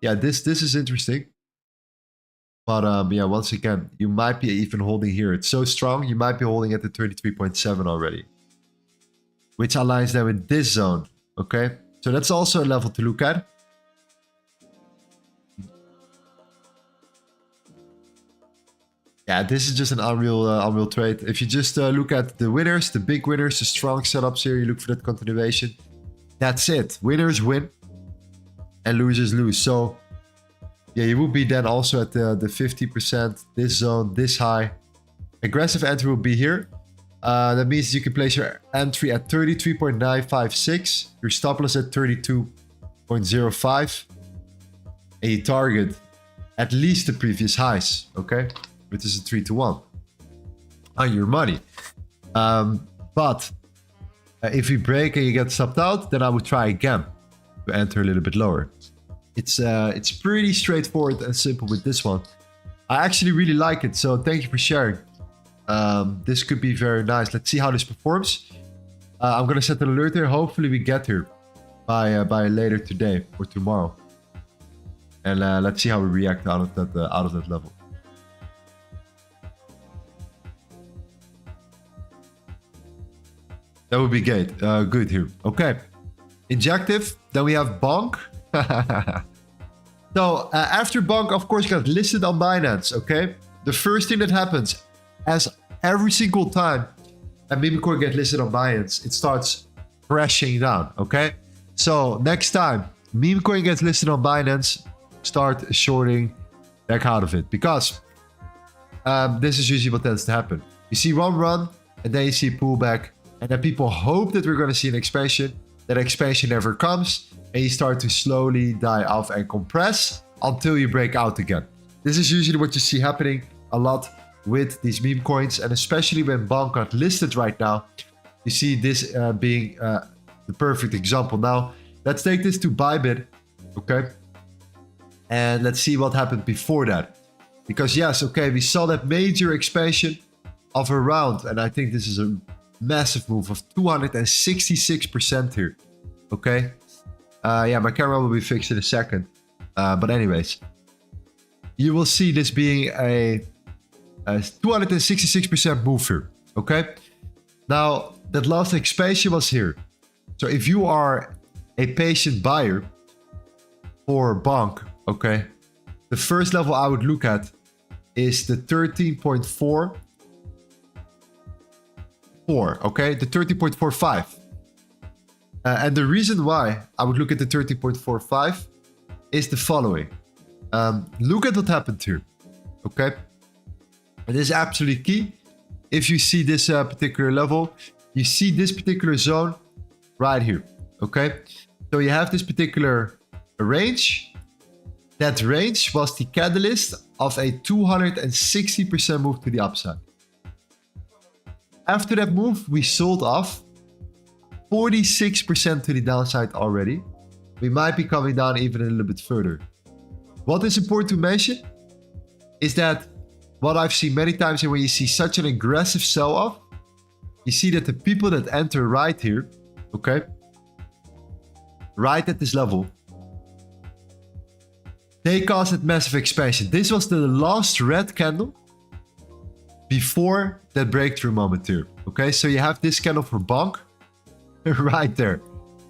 S1: yeah, this is interesting. But yeah, once again, you might be even holding here. It's so strong, you might be holding at the 33.7 already, which aligns them in this zone. Okay, so that's also a level to look at. Yeah, this is just an unreal trade. If you just look at the winners, the big winners, the strong setups here, you look for that continuation. That's it. Winners win and losers lose. So yeah, you will be then also at the 50%, this zone, this high. Aggressive entry will be here. That means you can place your entry at 33.956, your stop loss at 32.05, and you target at least the previous highs, okay? Which is a 3-to-1 on your money. But if you break and you get stopped out, then I would try again to enter a little bit lower. It's pretty straightforward and simple with this one. I actually really like it, so thank you for sharing. This could be very nice. Let's see how this performs. I'm gonna set an alert here. Hopefully we get here by later today or tomorrow, and let's see how we react out of that level. That would be great. Good here. Okay. Injective. Then we have BONK. So after BONK, of course, got listed on Binance. Okay. The first thing that happens, as every single time a meme coin gets listed on Binance, it starts crashing down. Okay. So next time meme coin gets listed on Binance, start shorting the heck out of it, because this is usually what tends to happen. You see one run, and then you see pullback. And then people hope that we're going to see an expansion. That expansion never comes. And you start to slowly die off and compress until you break out again. This is usually what you see happening a lot with these meme coins. And especially when BONK got listed right now. You see this being the perfect example. Now, let's take this to Bitget. Okay. And let's see what happened before that. Because yes, okay, we saw that major expansion of a round. And I think this is a massive move of 266% here. Okay. Yeah, my camera will be fixed in a second. But anyways, you will see this being a 266% move here. Okay. Now, that last expansion was here. So if you are a patient buyer for BONK, okay, the first level I would look at is the 13.4. Okay, the 30.45. And the reason why I would look at the 30.45 is the following. Look at what happened here. Okay, and this is absolutely key. If you see this particular level, you see this particular zone right here. Okay, so you have this particular range. That range was the catalyst of a 260% move to the upside. After that move, we sold off 46% to the downside already. We might be coming down even a little bit further. What is important to mention is that what I've seen many times here, when you see such an aggressive sell-off, you see that the people that enter right here, okay, right at this level, they caused a massive expansion. This was the last red candle before that breakthrough moment here. Okay, so you have this candle for BONK right there.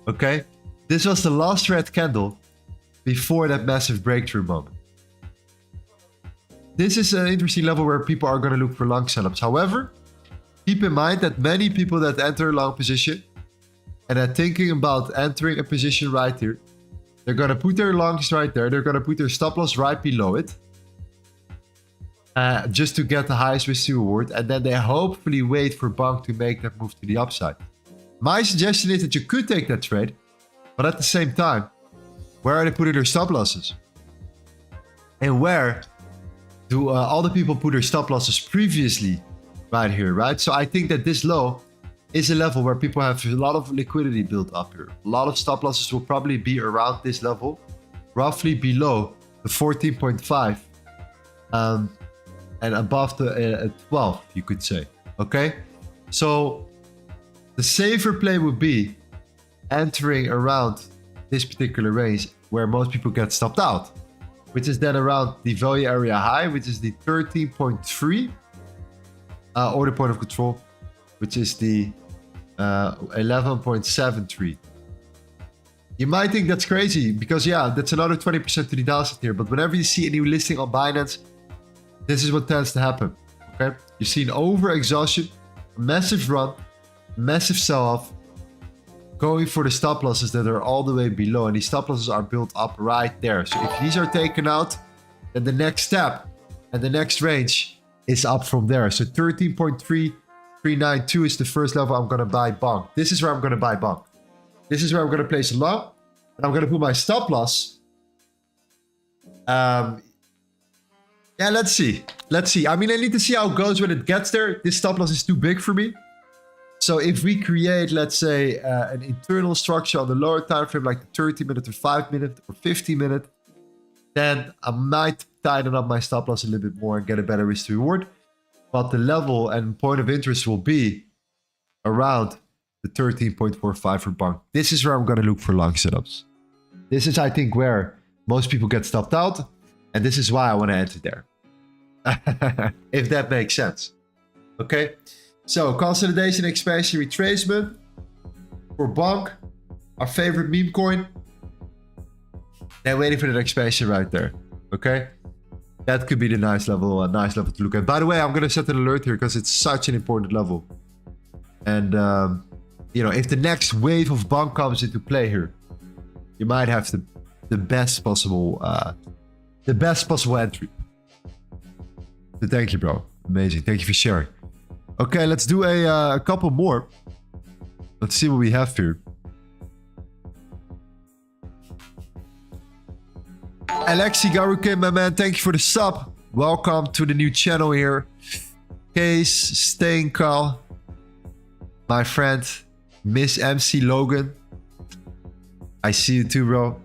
S1: Okay, this was the last red candle before that massive breakthrough moment. This is an interesting level where people are going to look for long setups. However, keep in mind that many people that enter a long position and are thinking about entering a position right here, they're going to put their longs right there. They're going to put their stop loss right below it. Just to get the highest risk to reward, and then they hopefully wait for BONK to make that move to the upside. My suggestion is that you could take that trade, but at the same time, where are they putting their stop losses? And where do all the people put their stop losses previously? Right here, right? So I think that this low is a level where people have a lot of liquidity built up here. A lot of stop losses will probably be around this level, roughly below the 14.5 and above the 12, you could say. Okay, so the safer play would be entering around this particular range where most people get stopped out, which is then around the value area high, which is the 13.3, or the point of control, which is the 11.73. You might think that's crazy because, yeah, that's another 20% to the downside here. But whenever you see a new listing on Binance, this is what tends to happen. Okay, you see an over-exhaustion, massive run, massive sell-off, going for the stop losses that are all the way below, and these stop losses are built up right there. So if these are taken out, then the next step and the next range is up from there. So 13.3392 is the first level I'm going to buy BONK. This is where I'm going to buy BONK. This is where I'm going to place a long, and I'm going to put my stop loss. Yeah, let's see. Let's see. I mean, I need to see how it goes when it gets there. This stop loss is too big for me. So if we create, let's say, an internal structure on the lower time frame, like the 30-minute or 5-minute or 50-minute, then I might tighten up my stop loss a little bit more and get a better risk to reward. But the level and point of interest will be around the 13.45 for BONK. This is where I'm going to look for long setups. This is, I think, where most people get stopped out. And this is why I want to enter there. If that makes sense. Okay. So consolidation, expansion, retracement for BONK, our favorite meme coin. Then waiting for that expansion right there. Okay. That could be the nice level to look at. By the way, I'm going to set an alert here because it's such an important level. And, you know, if the next wave of BONK comes into play here, you might have the best possible entry. So thank you, bro. Amazing. Thank you for sharing. Okay, let's do a couple more. Let's see what we have here. Alexi Garukin, my man, thank you for the sub. Welcome to the new channel here. Case, Steenkal, my friend, Miss MC Logan. I see you too, bro.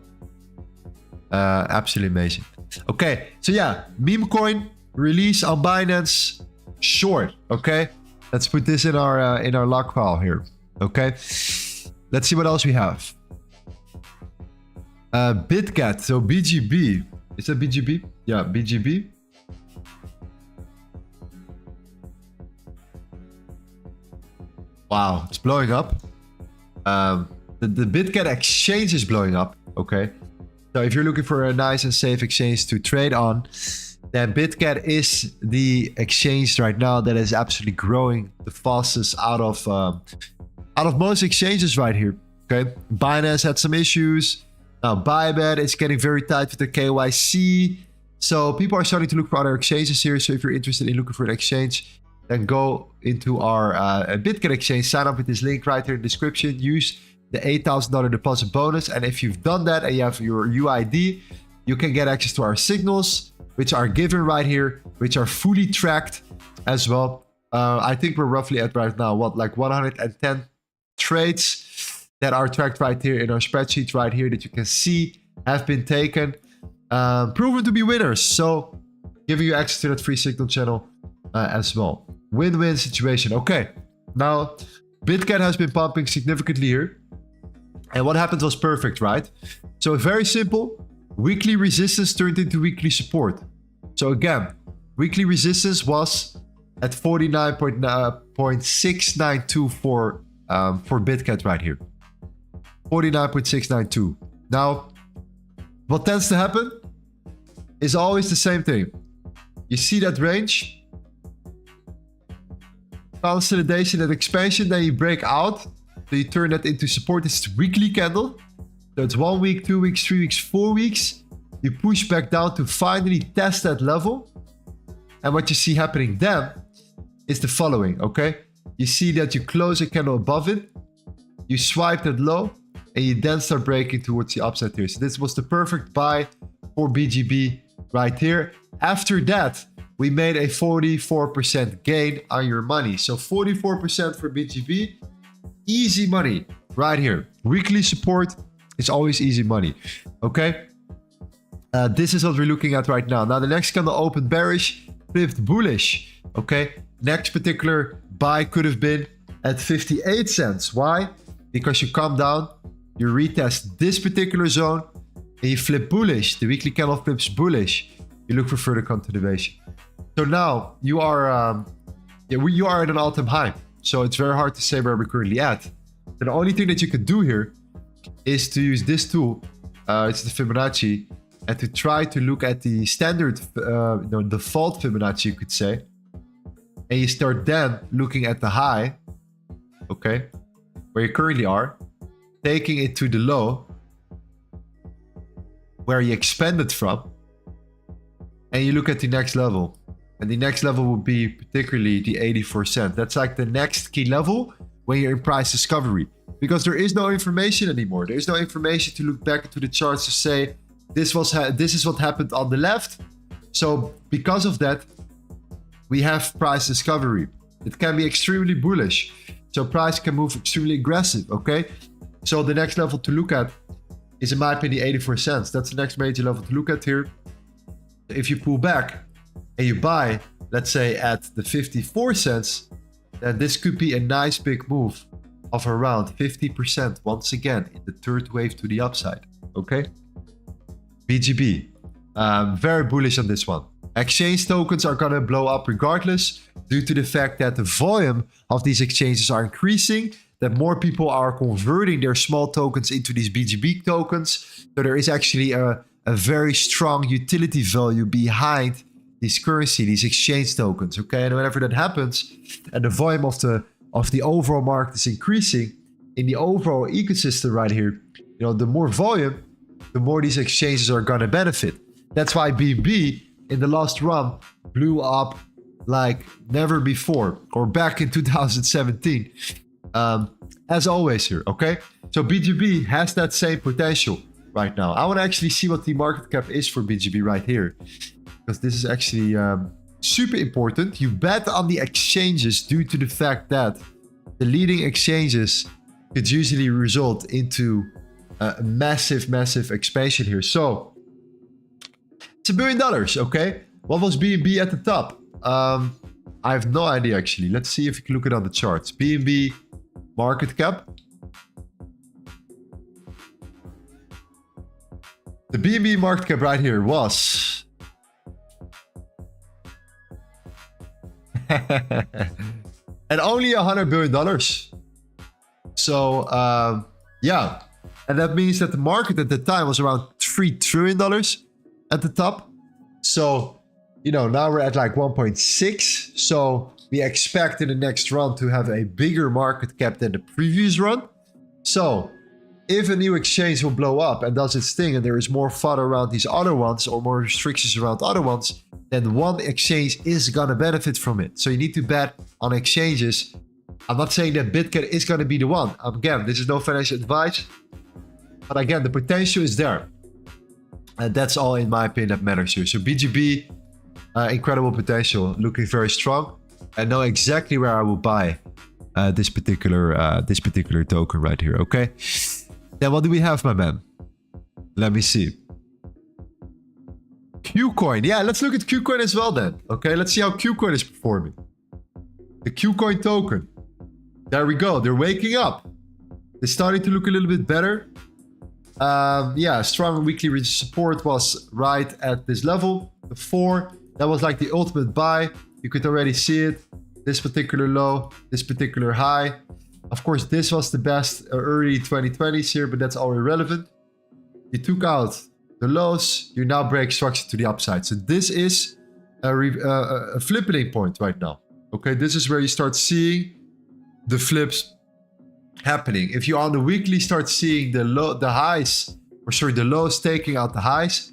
S1: Absolutely amazing. Okay, so yeah, meme coin release on Binance, short. Okay, let's put this in our log file here. Okay, let's see what else we have. Bitget, so BGB. Is that BGB? Yeah, BGB. Wow, it's blowing up. The Bitget exchange is blowing up. Okay, so if you're looking for a nice and safe exchange to trade on, then Bitget is the exchange right now that is absolutely growing the fastest out of most exchanges right here. Okay, Binance had some issues. Now Bybit is getting very tight with the KYC. So people are starting to look for other exchanges here. So if you're interested in looking for an exchange, then go into our Bitget exchange, sign up with this link right here in the description, use the $8,000 deposit bonus. And if you've done that and you have your UID, you can get access to our signals, which are given right here, which are fully tracked as well. I think we're roughly at right now, what, like 110 trades that are tracked right here in our spreadsheet right here that you can see have been taken, proven to be winners. So giving you access to that free signal channel as well. Win-win situation. Okay, now Bitget has been pumping significantly here. And what happened was perfect, right? So very simple, weekly resistance turned into weekly support. So again, weekly resistance was at 49.692 for Bitget right here. 49.692. Now, what tends to happen is always the same thing. You see that range, consolidation and expansion, then you break out. So you turn that into support. This is weekly candle. So it's 1 week, 2 weeks, 3 weeks, 4 weeks. You push back down to finally test that level. And what you see happening then is the following, okay? You see that you close a candle above it. You swipe that low. And you then start breaking towards the upside here. So this was the perfect buy for BGB right here. After that, we made a 44% gain on your money. So 44% for BGB, easy money right here. Weekly support is always easy money. Okay. This is what we're looking at right now. Now the next candle opened bearish, flipped bullish. Okay. Next particular buy could have been at 58 cents. Why? Because you come down, you retest this particular zone, and you flip bullish. The weekly candle flips bullish. You look for further continuation. So now you are you are at an all-time high. So it's very hard to say where we're currently at. So the only thing that you can do here is to use this tool. It's the Fibonacci, and to try to look at the standard, default Fibonacci, you could say. And you start then looking at the high, okay, where you currently are, taking it to the low, where you expanded from, and you look at the next level. And the next level would be particularly the 84 cent. That's like the next key level when you're in price discovery. Because there is no information anymore. There is no information to look back into the charts to say, this is what happened on the left. So because of that, we have price discovery. It can be extremely bullish. So price can move extremely aggressive, okay? So the next level to look at is, in my opinion, 84 cents. That's the next major level to look at here. If you pull back and you buy, let's say at the 54 cents, then this could be a nice big move of around 50% once again in the third wave to the upside, okay? BGB, very bullish on this one. Exchange tokens are gonna blow up regardless due to the fact that the volume of these exchanges are increasing, that more people are converting their small tokens into these BGB tokens. So there is actually a very strong utility value behind this currency, these exchange tokens, okay? And whenever that happens, and the volume of the overall market is increasing in the overall ecosystem right here, the more volume, the more these exchanges are gonna benefit. That's why BNB in the last run blew up like never before, or back in 2017. As always here, okay? So BGB has that same potential right now. I want to actually see what the market cap is for BGB right here, because this is actually super important. You bet on the exchanges due to the fact that the leading exchanges could usually result into a massive expansion here. So it's $1 billion, okay? What was BNB at the top? I have no idea actually. Let's see if you can look it on the charts. BNB market cap. The BNB market cap right here was and only $100 billion. So yeah, and that means that the market at the time was around $3 trillion at the top. So now we're at like 1.6. So we expect in the next run to have a bigger market cap than the previous run. So if a new exchange will blow up and does its thing, and there is more fodder around these other ones, or more restrictions around other ones, then one exchange is gonna benefit from it. So you need to bet on exchanges. I'm not saying that Bitget is gonna be the one. Again, this is no financial advice, but again, the potential is there. And that's all, in my opinion, that matters here. So BGB, incredible potential, looking very strong. I know exactly where I will buy this particular token right here, okay? Then what do we have, my man? Let me see. Qcoin. Yeah, let's look at Qcoin as well then. Okay, let's see how Qcoin is performing. The Qcoin token. There we go. They're waking up. They're starting to look a little bit better. Yeah, strong weekly support was right at this level. The 4. That was like the ultimate buy. You could already see it. This particular low, this particular high. Of course, this was the best early 2020s here, but that's all irrelevant. You took out the lows, you now break structure to the upside. So this is a flipping point right now. Okay, this is where you start seeing the flips happening. If you on the weekly start seeing the lows taking out the highs,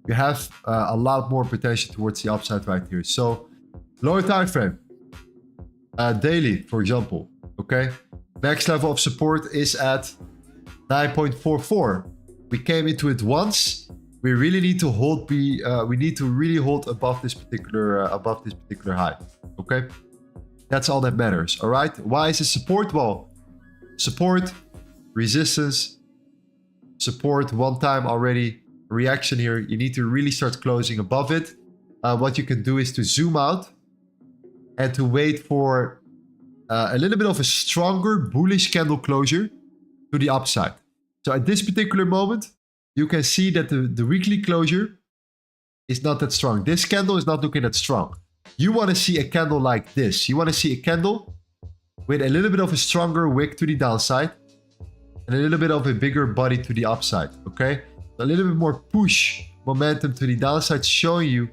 S1: you have a lot more potential towards the upside right here. So lower time frame, daily, for example. Okay, next level of support is at 9.44. We came into it once. We really need to hold. We need to really hold above this particular high. Okay, that's all that matters. All right. Why is it support? Well, support, resistance, support one time already, reaction here. You need to really start closing above it. What you can do is to zoom out and to wait for a little bit of a stronger bullish candle closure to the upside. So at this particular moment, you can see that the weekly closure is not that strong. This candle is not looking that strong. You want to see a candle like this. You want to see a candle with a little bit of a stronger wick to the downside and a little bit of a bigger body to the upside, okay? A little bit more push momentum to the downside, showing you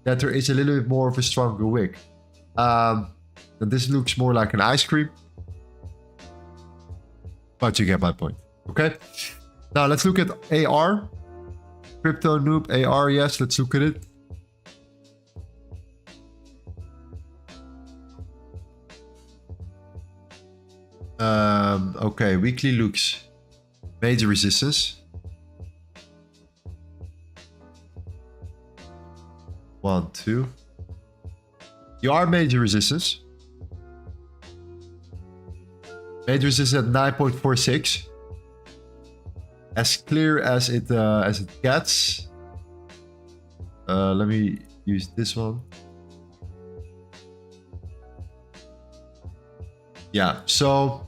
S1: that there is a little bit more of a stronger wick. This looks more like an ice cream, but you get my point, okay? Now let's look at AR. Crypto noob, AR, yes, let's look at it. Okay, weekly looks major resistance. 1, 2. You are major resistance. Major resistance at 9.46. As clear as it gets. Let me use this one. Yeah, so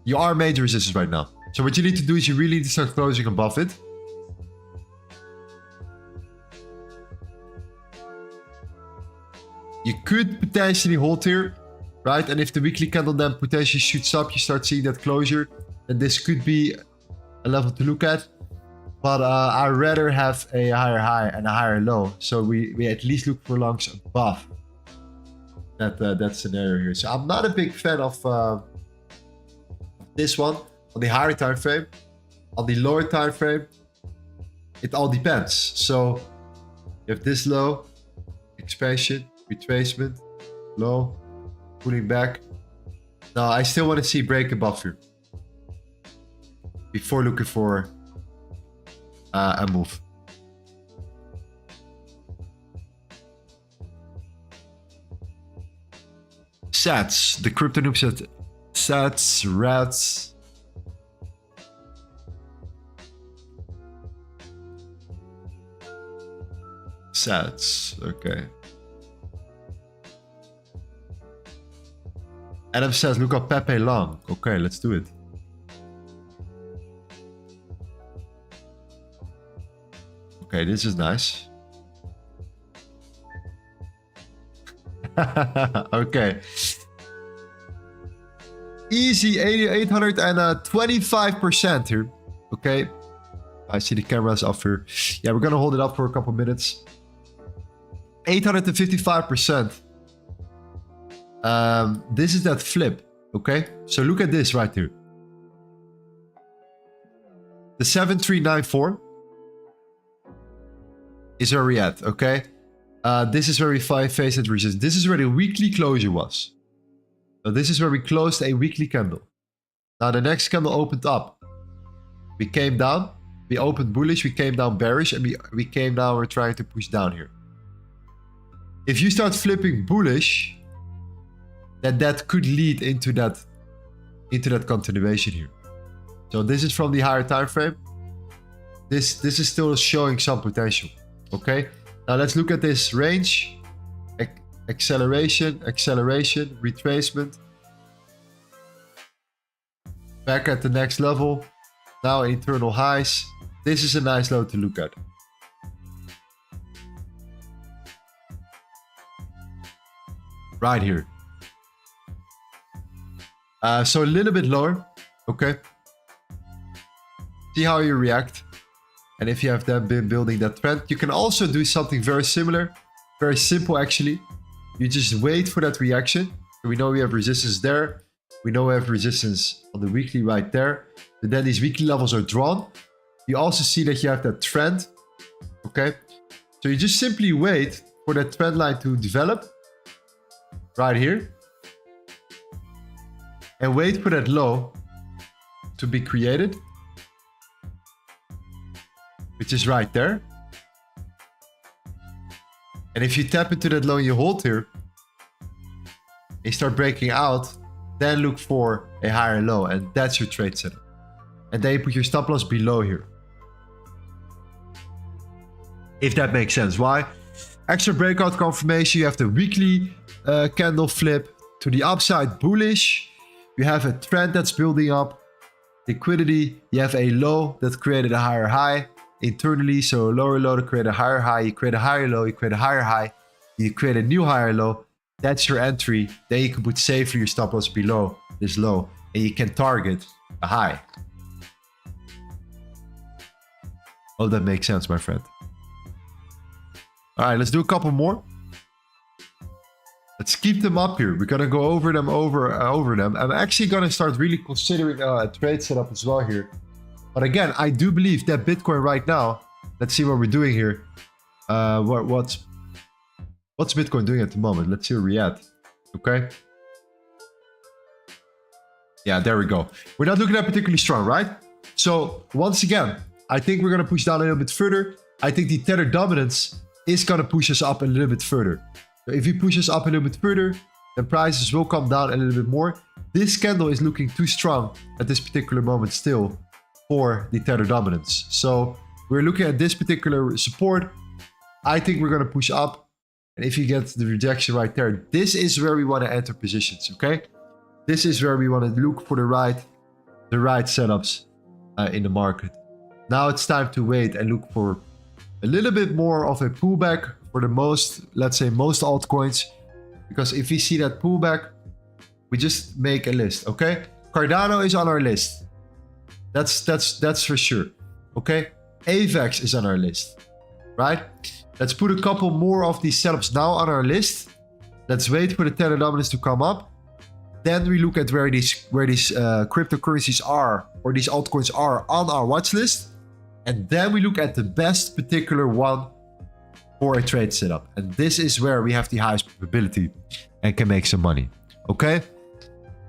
S1: you are major resistance right now. So what you need to do is you really need to start closing above it. You could potentially hold here, right? And if the weekly candle then potentially shoots up, you start seeing that closure, then this could be a level to look at. But I'd rather have a higher high and a higher low. So we at least look for longs above that scenario here. So I'm not a big fan of this one on the higher time frame. On the lower time frame, it all depends. So you have this low, expansion, retracement, low, pulling back. Now I still want to see break above here before looking for a move. Sats, the crypto noob said sats, rats. Sats, okay. Adam says, look up Pepe long. Okay, let's do it. Okay, this is nice. Okay. Easy 825% here. Okay. I see the cameras off here. Yeah, we're gonna hold it up for a couple minutes. 855%. This is that flip, okay? So look at this right here. The 7394 is where we're at, okay? This is where we faced at resistance. This is where the weekly closure was. So this is where we closed a weekly candle. Now the next candle opened up. We came down. We opened bullish. We came down bearish. And we came down. We're trying to push down here. If you start flipping bullish, then that could lead into that continuation here. So this is from the higher time frame. This is still showing some potential. Okay. Now let's look at this range. Acceleration, retracement. Back at the next level. Now internal highs. This is a nice low to look at. Right here. So a little bit lower. Okay. See how you react. And if you have then been building that trend, you can also do something very similar. Very simple actually. You just wait for that reaction. We know we have resistance there. We know we have resistance on the weekly right there. But then these weekly levels are drawn. You also see that you have that trend. Okay. So you just simply wait for that trend line to develop. Right here. And wait for that low to be created. Which is right there. And if you tap into that low and you hold here, and you start breaking out, then look for a higher low, and that's your trade setup. And then you put your stop loss below here. If that makes sense. Why? Extra breakout confirmation. You have the weekly candle flip to the upside bullish. You have a trend that's building up. Liquidity. You have a low that created a higher high internally. So a lower low to create a higher high. You create a higher low. You create a higher high. You create a new higher low. That's your entry. Then you can put safely your stop loss below this low. And you can target a high. Oh, that makes sense, my friend. All right, let's do a couple more. Let's keep them up here. We're gonna go over them, over them. I'm actually gonna start really considering a trade setup as well here. But again, I do believe that Bitcoin right now. Let's see what we're doing here. What's Bitcoin doing at the moment? Let's see where we're at. Okay. Yeah, there we go. We're not looking at particularly strong, right? So once again, I think we're gonna push down a little bit further. I think the tether dominance is gonna push us up a little bit further. So if you push us up a little bit further, then prices will come down a little bit more. This candle is looking too strong at this particular moment still for the tether dominance. So we're looking at this particular support. I think we're gonna push up. And if you get the rejection right there, this is where we wanna enter positions, okay? This is where we wanna look for the right setups in the market. Now it's time to wait and look for a little bit more of a pullback for the most, let's say most altcoins. Because if we see that pullback, we just make a list, okay? Cardano is on our list. That's for sure, okay? AVAX is on our list, right? Let's put a couple more of these setups now on our list. Let's wait for the tether dominance to come up. Then we look at where these cryptocurrencies are, or these altcoins are on our watch list. And then we look at the best particular one for a trade setup. And this is where we have the highest probability and can make some money. Okay?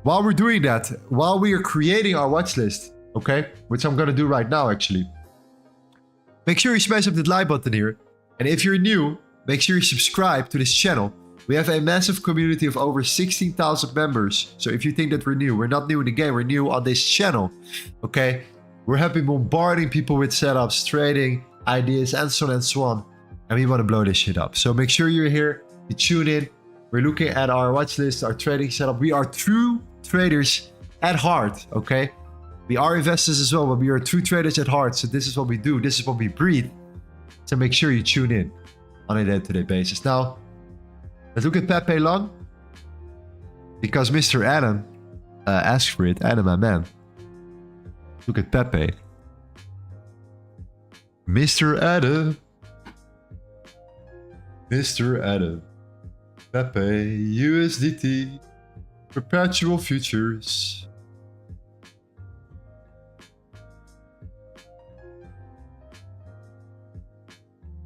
S1: While we're doing that, while we are creating our watch list, okay, which I'm going to do right now actually, make sure you smash up that like button here. And if you're new, make sure you subscribe to this channel. We have a massive community of over 16,000 members. So if you think that we're new, we're not new in the game, we're new on this channel. Okay? We're happy bombarding people with setups, trading, ideas, and so on and so on. And we want to blow this shit up. So make sure you're here, you tune in. We're looking at our watch list, our trading setup. We are true traders at heart, okay? We are investors as well, but we are true traders at heart. So this is what we do. This is what we breathe. So make sure you tune in on a day-to-day basis. Now, let's look at Pepe long. Because Mr. Adam asked for it. Adam, my man. Look at Pepe. Mr. Adam. Mr. Adam. Pepe, USDT. Perpetual futures.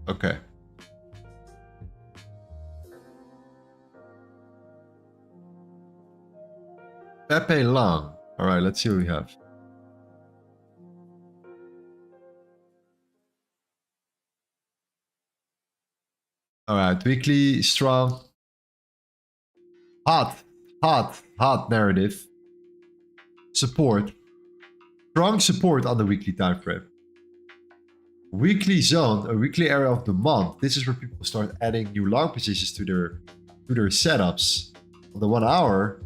S1: Okay. Pepe long. All right, let's see what we have. All right, weekly strong. Hot narrative. Support. Strong support on the weekly time frame. Weekly zone, a weekly area of the month. This is where people start adding new long positions to their setups. On the 1 hour,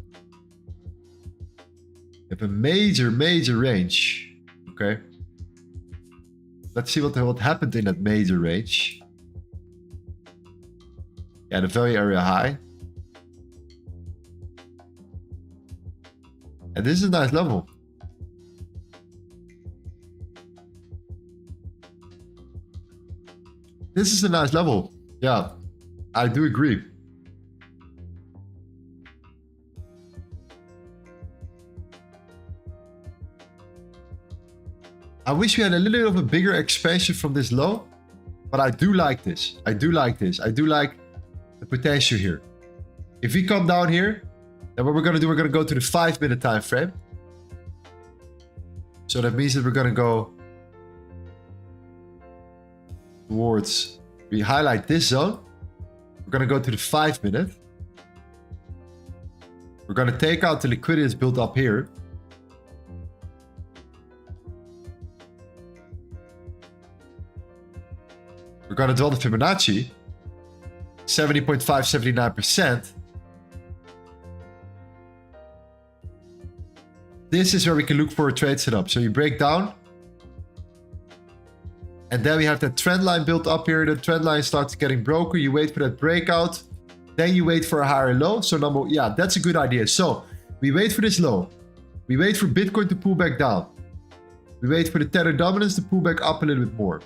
S1: you have a major range. Okay. Let's see what happened in that major range. Yeah, the value area high. And this is a nice level. This is a nice level. Yeah, I do agree. I wish we had a little bit of a bigger expansion from this low, but I do like this. I do like this. I do like the potential here. If we come down here, then what we're going to do, we're going to go to the 5-minute time frame. So that means that we're going to go towards, we highlight this zone. We're going to go to the 5-minute. We're We're going to take out the liquidity that's built up here. We're going to draw the Fibonacci. 70.579%. This is where we can look for a trade setup. So you break down. And then we have that trend line built up here. The trend line starts getting broken. You wait for that breakout. Then you wait for a higher low. So yeah, that's a good idea. So we wait for this low. We wait for Bitcoin to pull back down. We wait for the tether dominance to pull back up a little bit more.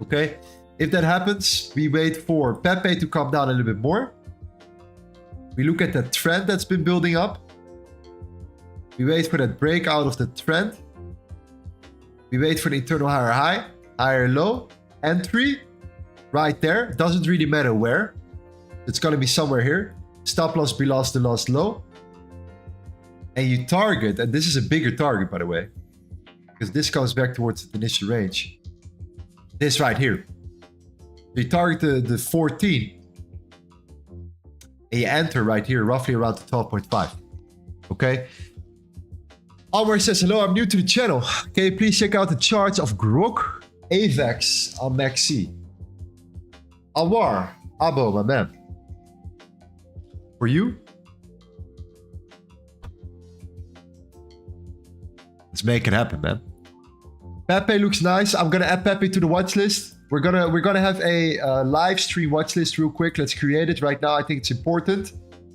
S1: Okay. If that happens, we wait for Pepe to come down a little bit more. We look at that trend that's been building up. We wait for that breakout of the trend. We wait for the internal higher high, higher low, entry right there. Doesn't really matter where. It's going to be somewhere here. Stop loss below the last low. And you target, and this is a bigger target, by the way, because this comes back towards the initial range. This right here. You target the 14. And you enter right here, roughly around the 12.5. Okay. Almar says, hello, I'm new to the channel. Can you please check out the charts of Grok, AVAX on Maxi? Almar, Abo, my man. For you? Let's make it happen, man. Pepe looks nice. I'm gonna add Pepe to the watch list. We're gonna have a live stream watch list real quick. Let's create it right now. I think it's important,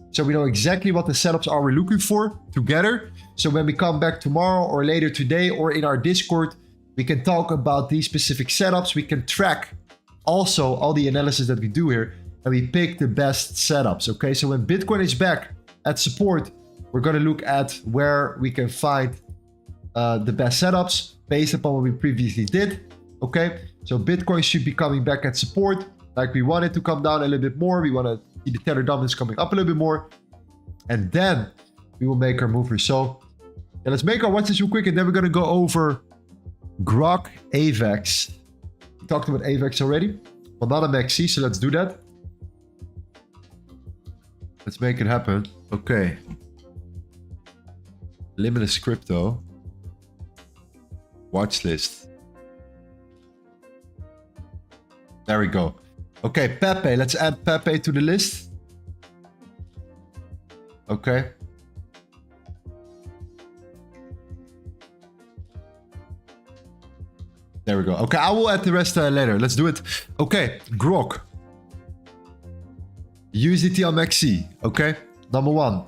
S1: so we know exactly what the setups are we're looking for together. So when we come back tomorrow or later today or in our Discord, we can talk about these specific setups. We can track also all the analysis that we do here, and we pick the best setups. Okay, so when Bitcoin is back at support, we're gonna look at where we can find the best setups based upon what we previously did. Okay, so Bitcoin should be coming back at support. Like we want it to come down a little bit more. We want to see the tether dominance coming up a little bit more. And then we will make our move here. So yeah, let's make our watch list real quick. And then we're going to go over Grok, AVAX. We talked about AVAX already. Well, not a Maxi, so let's do that. Let's make it happen. Okay. Limitless crypto. Watch list. There we go. Okay, Pepe. Let's add Pepe to the list. Okay. There we go. Okay, I will add the rest later. Let's do it. Okay, Grok. USDT on Maxi. Okay, number one.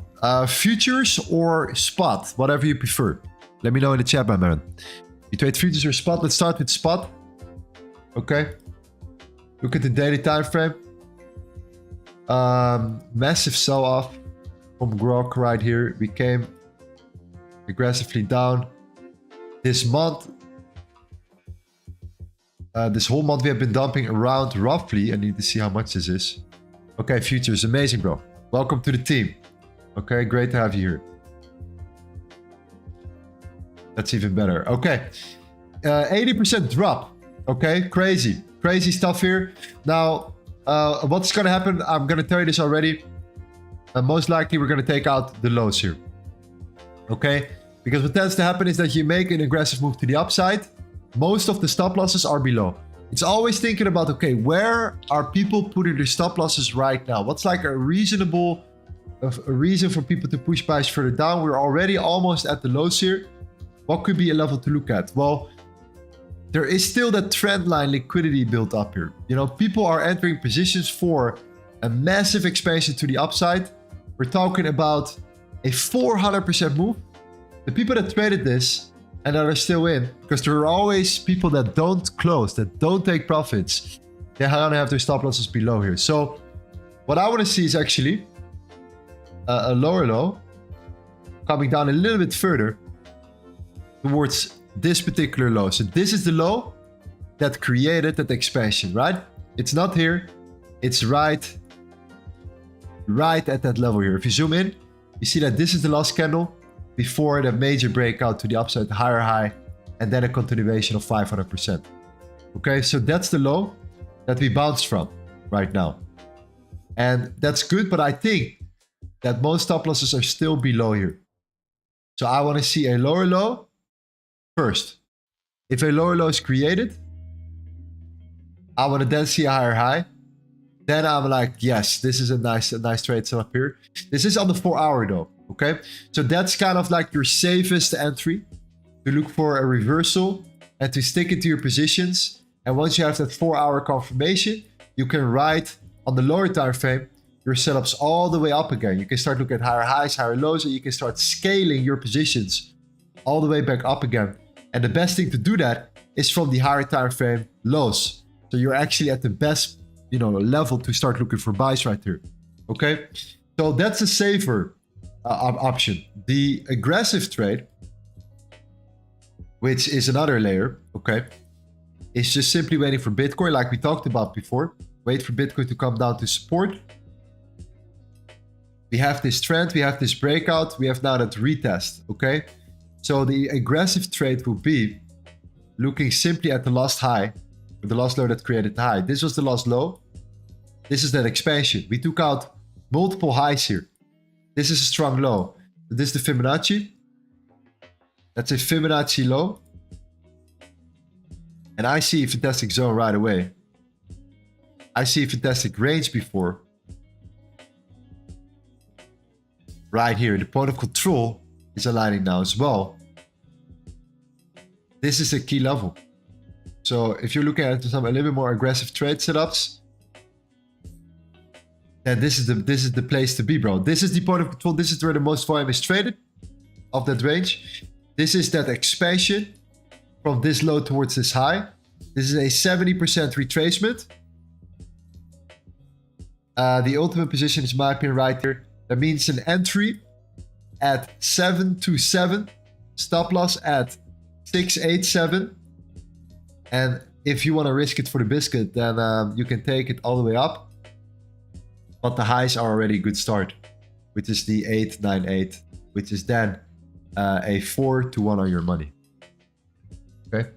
S1: Futures or spot, whatever you prefer. Let me know in the chat, my man. You trade futures or spot? Let's start with spot. Okay. Look at the daily time frame. Massive sell-off from Grok right here. We came aggressively down. This month, this whole month we have been dumping around roughly. I need to see how much this is. Okay, futures, amazing, bro. Welcome to the team. Okay, great to have you here. That's even better. Okay, 80% drop. Okay, crazy. Crazy stuff here. Now, what's going to happen? I'm going to tell you this already. Most likely, we're going to take out the lows here. Okay? Because what tends to happen is that you make an aggressive move to the upside. Most of the stop losses are below. It's always thinking about, okay, where are people putting their stop losses right now? What's like a reasonable reason for people to push price further down? We're already almost at the lows here. What could be a level to look at? Well, there is still that trend line liquidity built up here. You know, people are entering positions for a massive expansion to the upside. We're talking about a 400% move. The people that traded this and that are still in, because there are always people that don't close, that don't take profits. They're gonna have their stop losses below here. So what I want to see is actually a lower low coming down a little bit further towards this particular low. So this is the low that created that expansion, right? It's not here. It's right at that level here. If you zoom in, you see that this is the last candle before the major breakout to the upside, the higher high, and then a continuation of 500%. Okay, so that's the low that we bounced from right now. And that's good, but I think that most stop losses are still below here. So I want to see a lower low first. If a lower low is created, I want to then see a higher high. Then I'm like, yes, this is a nice trade setup here. This is on the 4 hour though, okay? So that's kind of like your safest entry to look for a reversal and to stick into your positions. And once you have that 4 hour confirmation, you can ride on the lower time frame your setups all the way up again. You can start looking at higher highs, higher lows, and you can start scaling your positions all the way back up again. And the best thing to do that is from the higher time frame lows. So you're actually at the best, level to start looking for buys right here. Okay, so that's a safer option. The aggressive trade, which is another layer, okay, is just simply waiting for Bitcoin, like we talked about before. Wait for Bitcoin to come down to support. We have this trend, we have this breakout, we have now that retest, okay? So the aggressive trade will be looking simply at the last high, or the last low that created the high. This was the last low. This is that expansion. We took out multiple highs here. This is a strong low. This is the Fibonacci. That's a Fibonacci low. And I see a fantastic zone right away. I see a fantastic range before. Right here, the point of control is aligning now as well. This is a key level. So if you're looking at a little bit more aggressive trade setups, then this is the place to be, bro. This is the point of control. This is where the most volume is traded of that range. This is that expansion from this low towards this high. This is a 70% retracement. The ultimate position is my opinion right here. That means an entry at 727, stop loss at 687. And if you want to risk it for the biscuit, then you can take it all the way up. But the highs are already a good start, which is the 898, which is then a 4-1 on your money. Okay,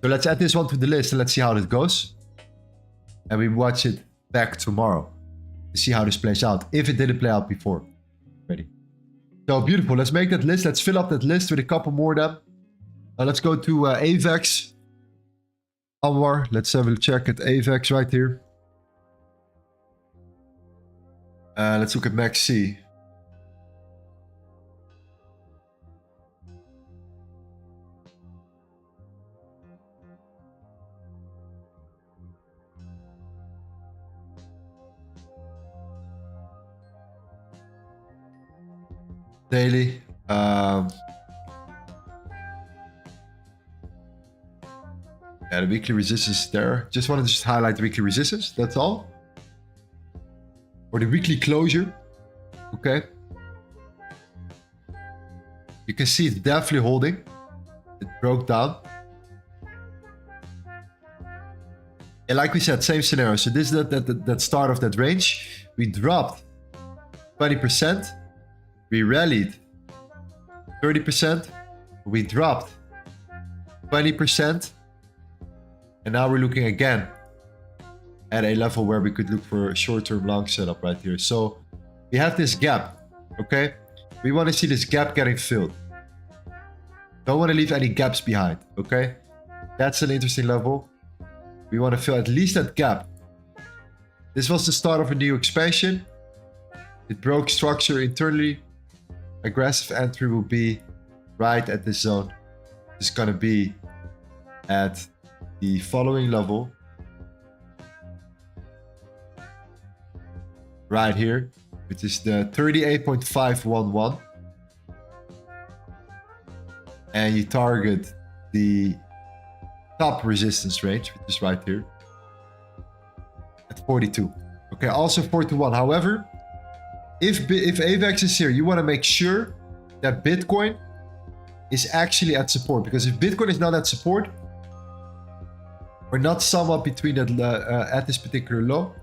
S1: so let's add this one to the list and let's see how it goes. And we watch it back tomorrow to see how this plays out, if it didn't play out before. Ready? So beautiful. Let's make that list. Let's fill up that list with a couple more of them. Let's go to AVAX. Anwar, let's have a check at AVAX right here. Let's look at MACD. Daily. Yeah, the weekly resistance is there. Just wanted to highlight the weekly resistance. That's all. Or the weekly closure. Okay. You can see it's definitely holding. It broke down. And like we said, same scenario. So this is that start of that range. We dropped 20%. We rallied 30%. We dropped 20%. And now we're looking again at a level where we could look for a short-term long setup right here. So we have this gap, okay? We want to see this gap getting filled. Don't want to leave any gaps behind, okay? That's an interesting level. We want to fill at least that gap. This was the start of a new expansion. It broke structure internally. Aggressive entry will be right at this zone. It's going to be at the following level. Right here, which is the 38.511. And you target the top resistance range, which is right here, at 42. Okay, also 4-1. However, if AVAX is here, you want to make sure that Bitcoin is actually at support. Because if Bitcoin is not at support, or not somewhat between that at this particular low,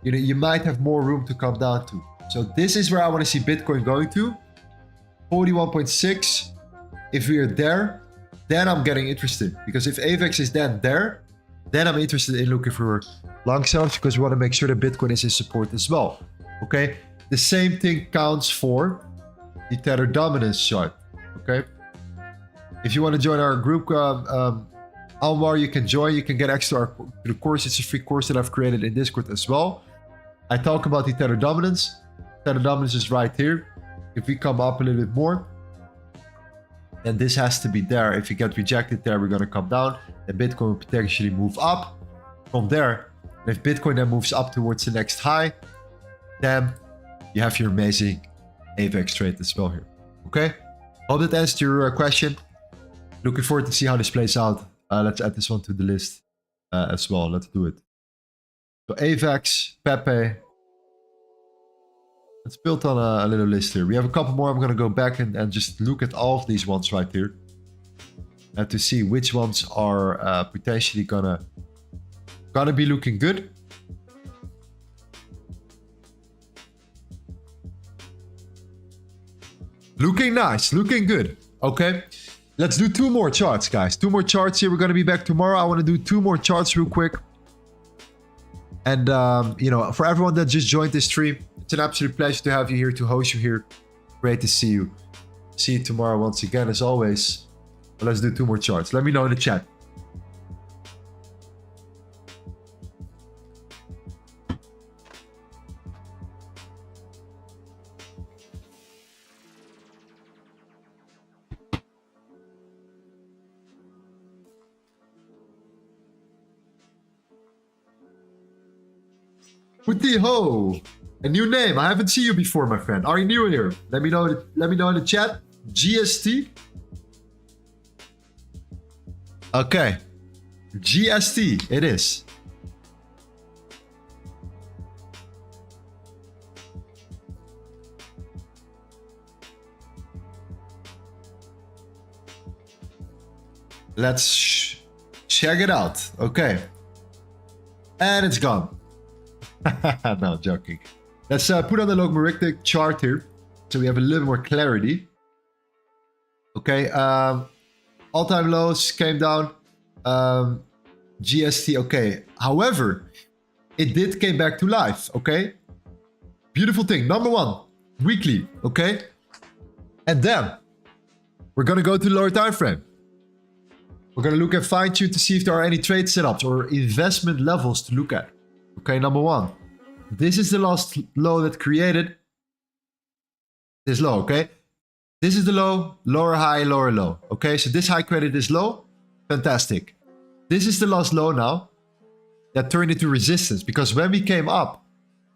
S1: you might have more room to come down to. So this is where I want to see Bitcoin going to. 41.6. If we are there, then I'm getting interested. Because if AVAX is then there, then I'm interested in looking for long sells, because we want to make sure that Bitcoin is in support as well. Okay. the same thing counts for the tether dominance chart. Okay. If you want to join our group, Almar, you can join. You can get access to the course. It's a free course that I've created in Discord as well. I talk about the tether dominance. Tether dominance is right here. If we come up a little bit more, then this has to be there. If you get rejected there, we're going to come down. And Bitcoin will potentially move up from there. And if Bitcoin then moves up towards the next high, then you have your amazing AVAX trade as well here. Okay? Hope that answered your question. Looking forward to see how this plays out. Let's add this one to the list as well. Let's do it. So AVAX, Pepe. Let's build on a little list here. We have a couple more. I'm going to go back and just look at all of these ones right here. And to see which ones are potentially gonna be looking good. Looking nice, looking good. Okay, let's do 2 more charts, guys. 2 more charts here. We're gonna be back tomorrow. I want to do 2 more charts real quick. And you know, for everyone that just joined this stream, it's an absolute pleasure to have you here, to host you here. Great to see you. See you tomorrow once again, as always. But let's do 2 more charts. Let me know in the chat. Puti Ho, a new name. I haven't seen you before, my friend. Are you new here? Let me know in the chat. GST. Okay. GST it is. Let's check it out. Okay. And it's gone. No, joking. Let's put on the logarithmic chart here, so we have a little more clarity. Okay, all-time lows came down. GST, okay. However, it did came back to life, okay? Beautiful thing. Number 1, weekly, okay? And then, we're gonna go to the lower time frame. We're gonna look at fine-tune to see if there are any trade setups or investment levels to look at. Okay, number 1. This is the last low that created this low, okay? This is the low, lower high, lower low. Okay, so this high created this low. Fantastic. This is the last low now that turned into resistance, because when we came up,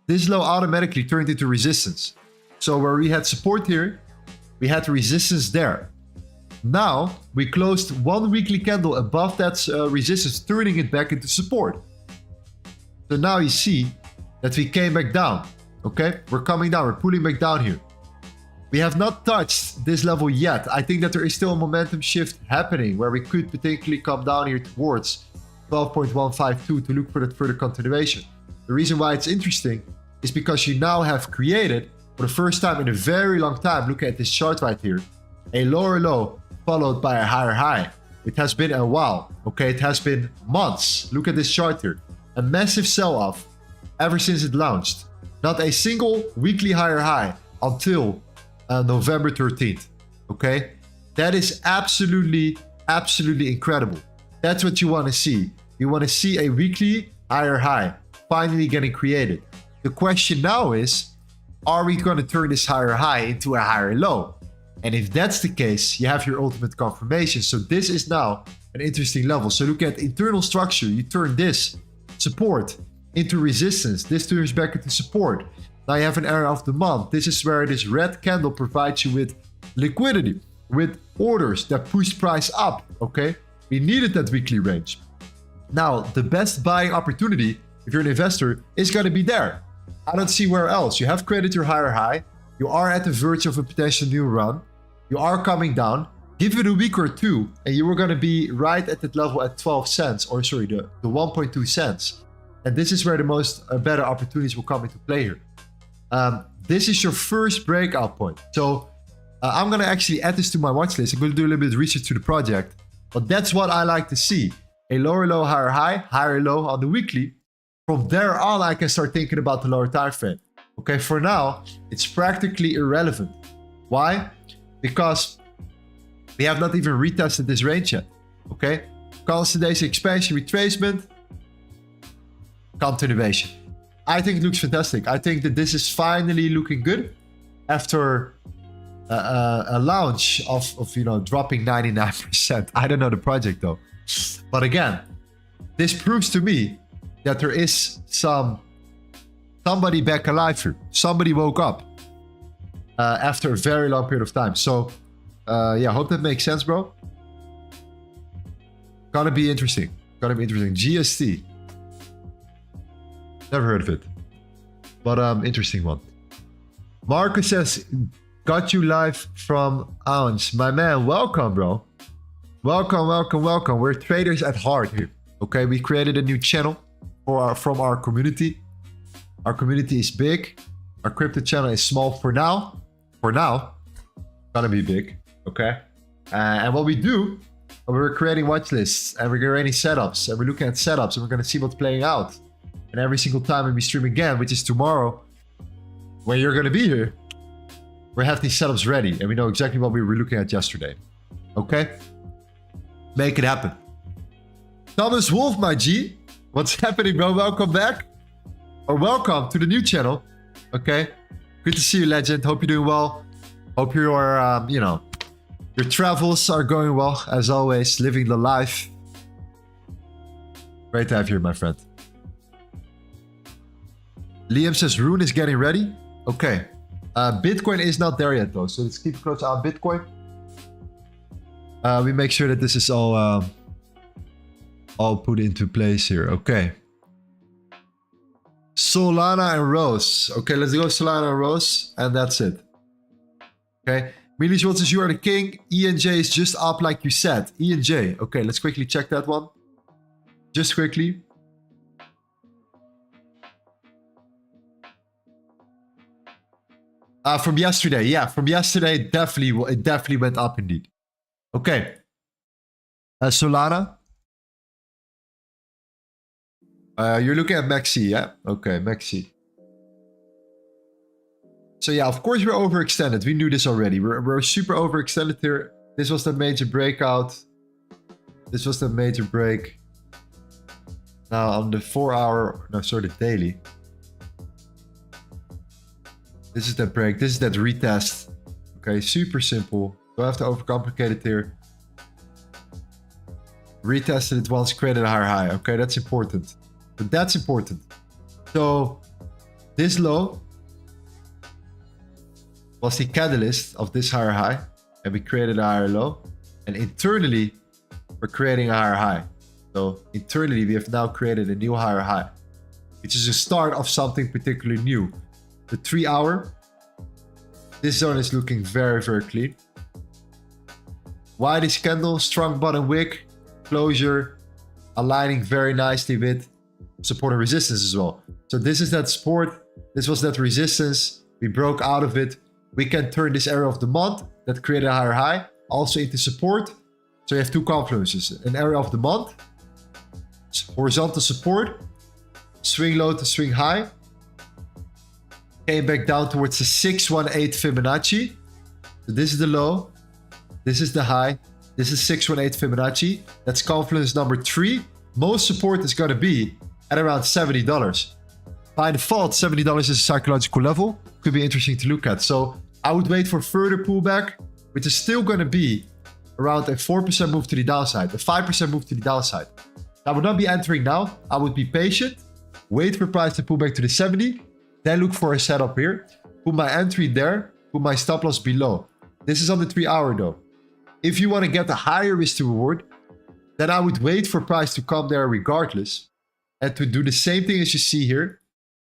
S1: this low automatically turned into resistance. So where we had support here, we had resistance there. Now we closed 1 weekly candle above that resistance, turning it back into support. So now you see that we came back down. Okay, we're coming down, we're pulling back down here. We have not touched this level yet. I think that there is still a momentum shift happening where we could potentially come down here towards 12.152 to look for that further continuation. The reason why it's interesting is because you now have created, for the first time in a very long time, look at this chart right here, a lower low followed by a higher high. It has been a while, okay? It has been months. Look at this chart here. A massive sell-off ever since it launched. Not a single weekly higher high until November 13th, okay? That is absolutely incredible. That's what you want to see. You want to see a weekly higher high finally getting created. The question now is, are we going to turn this higher high into a higher low? And if that's the case, you have your ultimate confirmation. So this is now an interesting level. So look at internal structure. You turn this support into resistance. This turns back into support. Now you have an area of demand. This is where this red candle provides you with liquidity, with orders that push price up, okay? We needed that weekly range. Now, the best buying opportunity, if you're an investor, is going to be there. I don't see where else. You have created your higher high. You are at the verge of a potential new run. You are coming down. Give it a week or two, and you are going to be right at that level at 12 cents, or sorry, the 1.2 cents. And this is where the most better opportunities will come into play here. This is your first breakout point. So I'm going to actually add this to my watch list. I'm going to do a little bit of research to the project. But that's what I like to see. A lower low, higher high, higher low on the weekly. From there on, I can start thinking about the lower time frame. Okay, for now, it's practically irrelevant. Why? Because we have not even retested this range yet. Okay, consolidation, expansion, retracement, continuation. I think it looks fantastic. I think that this is finally looking good after a launch of you know, dropping 99%. I don't know the project though, but again, this proves to me that there is somebody back alive here. Somebody woke up after a very long period of time. So yeah, hope that makes sense, bro. Gonna be interesting. Gonna be interesting. GST. Never heard of it, but interesting one. Marcus says, got you live from Ounce. My man, welcome, bro. Welcome, welcome, welcome. We're traders at heart here. Okay, we created a new channel from our community. Our community is big. Our crypto channel is small for now. For now, gonna be big. Okay, and what we do, we're creating watch lists and we're creating setups and we're looking at setups and we're gonna see what's playing out. And every single time when we stream again, which is tomorrow, when you're gonna be here, we have these setups ready and we know exactly what we were looking at yesterday. Okay? Make it happen. Thomas Wolf, my G. What's happening, bro? Welcome back. Or welcome to the new channel. Okay? Good to see you, legend. Hope you're doing well. Hope your, you know, your travels are going well, as always. Living the life. Great to have you here, my friend. Liam says RUNE is getting ready. Okay. Bitcoin is not there yet though, so let's keep a close eye on Bitcoin. We make sure that this is all put into place here. Okay. Solana and Rose. Okay, let's go Solana and Rose, and that's it. Okay. Millie Schwartz says you are the king. ENJ is just up like you said. ENJ. Okay, let's quickly check that one. Just quickly. From yesterday, yeah, from yesterday, it definitely went up indeed. Okay, Solana. You're looking at Maxi, yeah? Okay, Maxi. So yeah, of course we're overextended. We knew this already. We're super overextended here. This was the major breakout. This was the major break. Now on the 4-hour, no, sorry, the daily. This is that break. This is that retest. Okay, super simple. Don't have to overcomplicate it here. Retested it once, created a higher high. Okay, that's important. But that's important. So this low was the catalyst of this higher high. And we created a higher low. And internally, we're creating a higher high. So internally, we have now created a new higher high, which is the start of something particularly new. The 3-hour, this zone is looking very, very clean. White is candle, strong bottom wick, closure, aligning very nicely with support and resistance as well. So this is that support, this was that resistance, we broke out of it. We can turn this area of the month that created a higher high also into support. So you have two confluences, an area of the month, horizontal support, swing low to swing high. Came back down towards the 618 Fibonacci. So this is the low. This is the high. This is 618 Fibonacci. That's confluence number 3. Most support is going to be at around $70. By default, $70 is a psychological level. Could be interesting to look at. So I would wait for further pullback, which is still going to be around a 4% move to the downside, a 5% move to the downside. I would not be entering now. I would be patient, wait for price to pull back to the 70. Then look for a setup here. Put my entry there. Put my stop loss below. This is on the 3-hour though. If you want to get a higher risk to reward, then I would wait for price to come there regardless. And to do the same thing as you see here.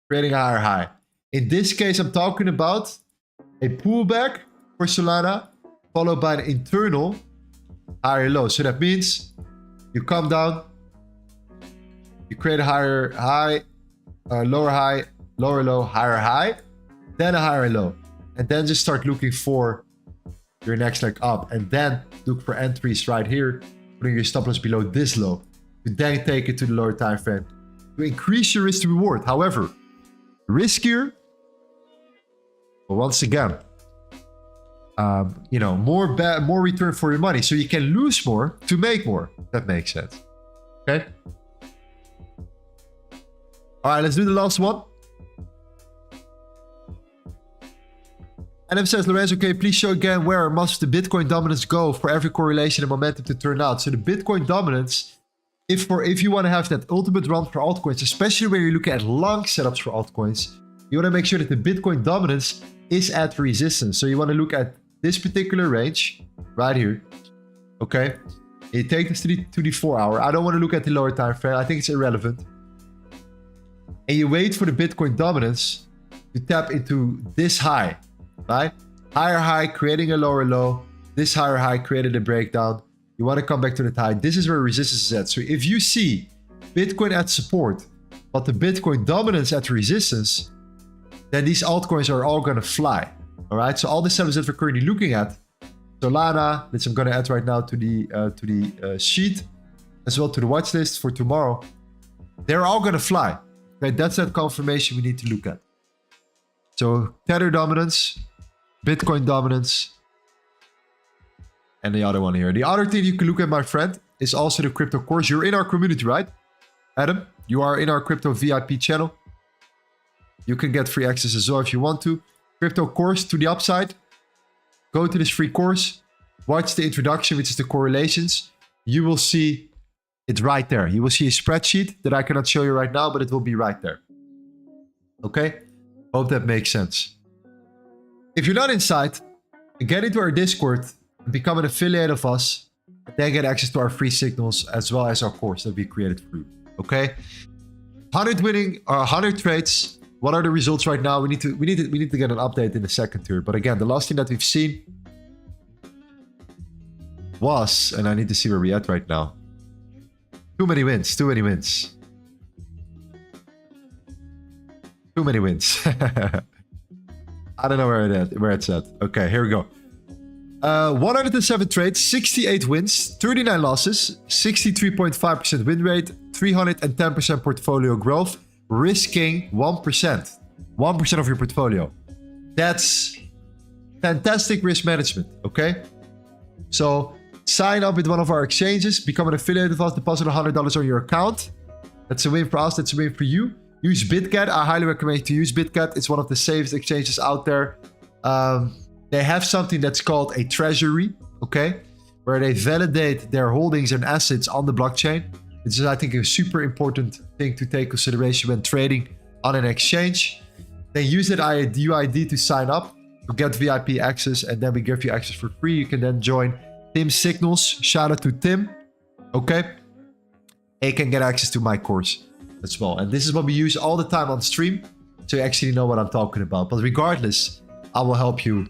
S1: Creating a higher high. In this case, I'm talking about a pullback for Solana. Followed by an internal higher low. So that means you come down. You create a higher high. Lower high. Lower low, higher high, then a higher low, and then just start looking for your next leg up, and then look for entries right here, putting your stop loss below this low, to then take it to the lower time frame to increase your risk to reward. However, riskier But once again, you know, more return for your money. So you can lose more to make more. That makes sense. Okay. All right, let's do the last one. Adam says, Lorenzo, can you please show again where must the Bitcoin dominance go for every correlation and momentum to turn out? So the Bitcoin dominance, if you want to have that ultimate run for altcoins, especially when you're looking at long setups for altcoins, you want to make sure that the Bitcoin dominance is at resistance. So you want to look at this particular range right here. Okay. You take this to the 4 hour. I don't want to look at the lower time frame. I think it's irrelevant. And you wait for the Bitcoin dominance to tap into this high, right? Higher high, creating a lower low. This higher high created a breakdown. You want to come back to the high. This is where resistance is at. So if you see Bitcoin at support, but the Bitcoin dominance at resistance, then these altcoins are all going to fly. All right. So all the setups that we're currently looking at, Solana, which I'm going to add right now to the sheet, as well to the watch list for tomorrow, they're all going to fly. Okay, that's that confirmation we need to look at. So tether dominance, Bitcoin dominance, and the other one here. The other thing you can look at, my friend, is also the crypto course. You're in our community, right? Adam, you are in our crypto VIP channel. You can get free access as well if you want to. Crypto course to the upside. Go to this free course. Watch the introduction, which is the correlations. You will see it's right there. You will see a spreadsheet that I cannot show you right now, but it will be right there. Okay? Hope that makes sense. If you're not inside, get into our Discord and become an affiliate of us. Then get access to our free signals as well as our course that we created for you. Okay? 100 trades. What are the results right now? We need to get an update in a second here. But again, the last thing that we've seen was, and I need to see where we're at right now. Too many wins. Too many wins. Too many wins. I don't know where it's at. Okay, here we go. 107 trades, 68 wins, 39 losses, 63.5% win rate, 310% portfolio growth, risking 1%. 1% of your portfolio. That's fantastic risk management, okay? So sign up with one of our exchanges, become an affiliate of us, deposit $100 on your account. That's a win for us, that's a win for you. Use Bitget. I highly recommend you to use Bitget. It's one of the safest exchanges out there. They have something that's called a treasury, okay? Where they validate their holdings and assets on the blockchain. This is, I think, a super important thing to take consideration when trading on an exchange. Then use that UID to sign up to get VIP access, and then we give you access for free. You can then join Tim's Signals. Shout out to Tim, okay? And you can get access to my course as well. And this is what we use all the time on stream, so you actually know what I'm talking about. But regardless, I will help you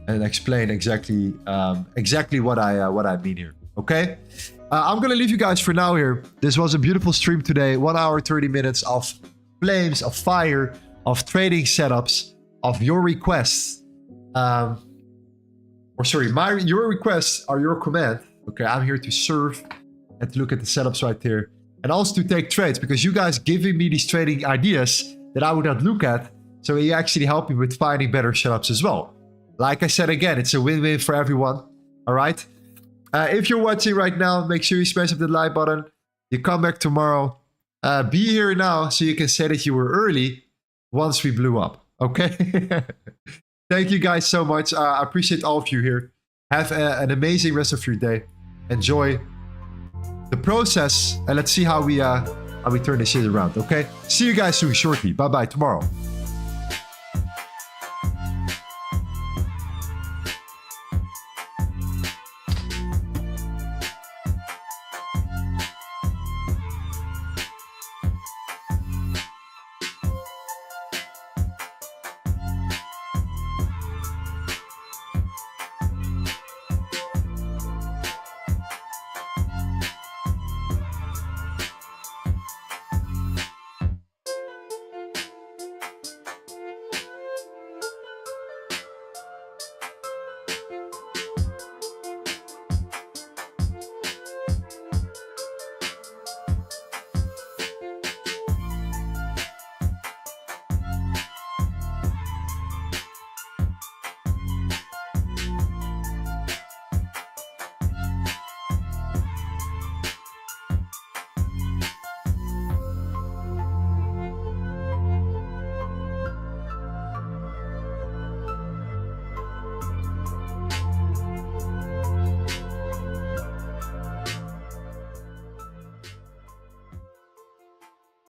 S1: and explain exactly what I mean here. Okay, I'm gonna leave you guys for now here. This was a beautiful stream today. 1 hour 30 minutes of flames, of fire, of trading setups, of your requests. Your requests are your command. Okay, I'm here to serve and to look at the setups right here, and also to take trades, because you guys giving me these trading ideas that I would not look at. So you actually help me with finding better setups as well. Like I said again, it's a win-win for everyone. All right. If you're watching right now, make sure you smash up the like button. You come back tomorrow. Be here now so you can say that you were early once we blew up. Okay. Thank you guys so much. I appreciate all of you here. Have an amazing rest of your day. Enjoy the process, and let's see how we turn this shit around. Okay. See you guys soon, shortly. Bye bye tomorrow.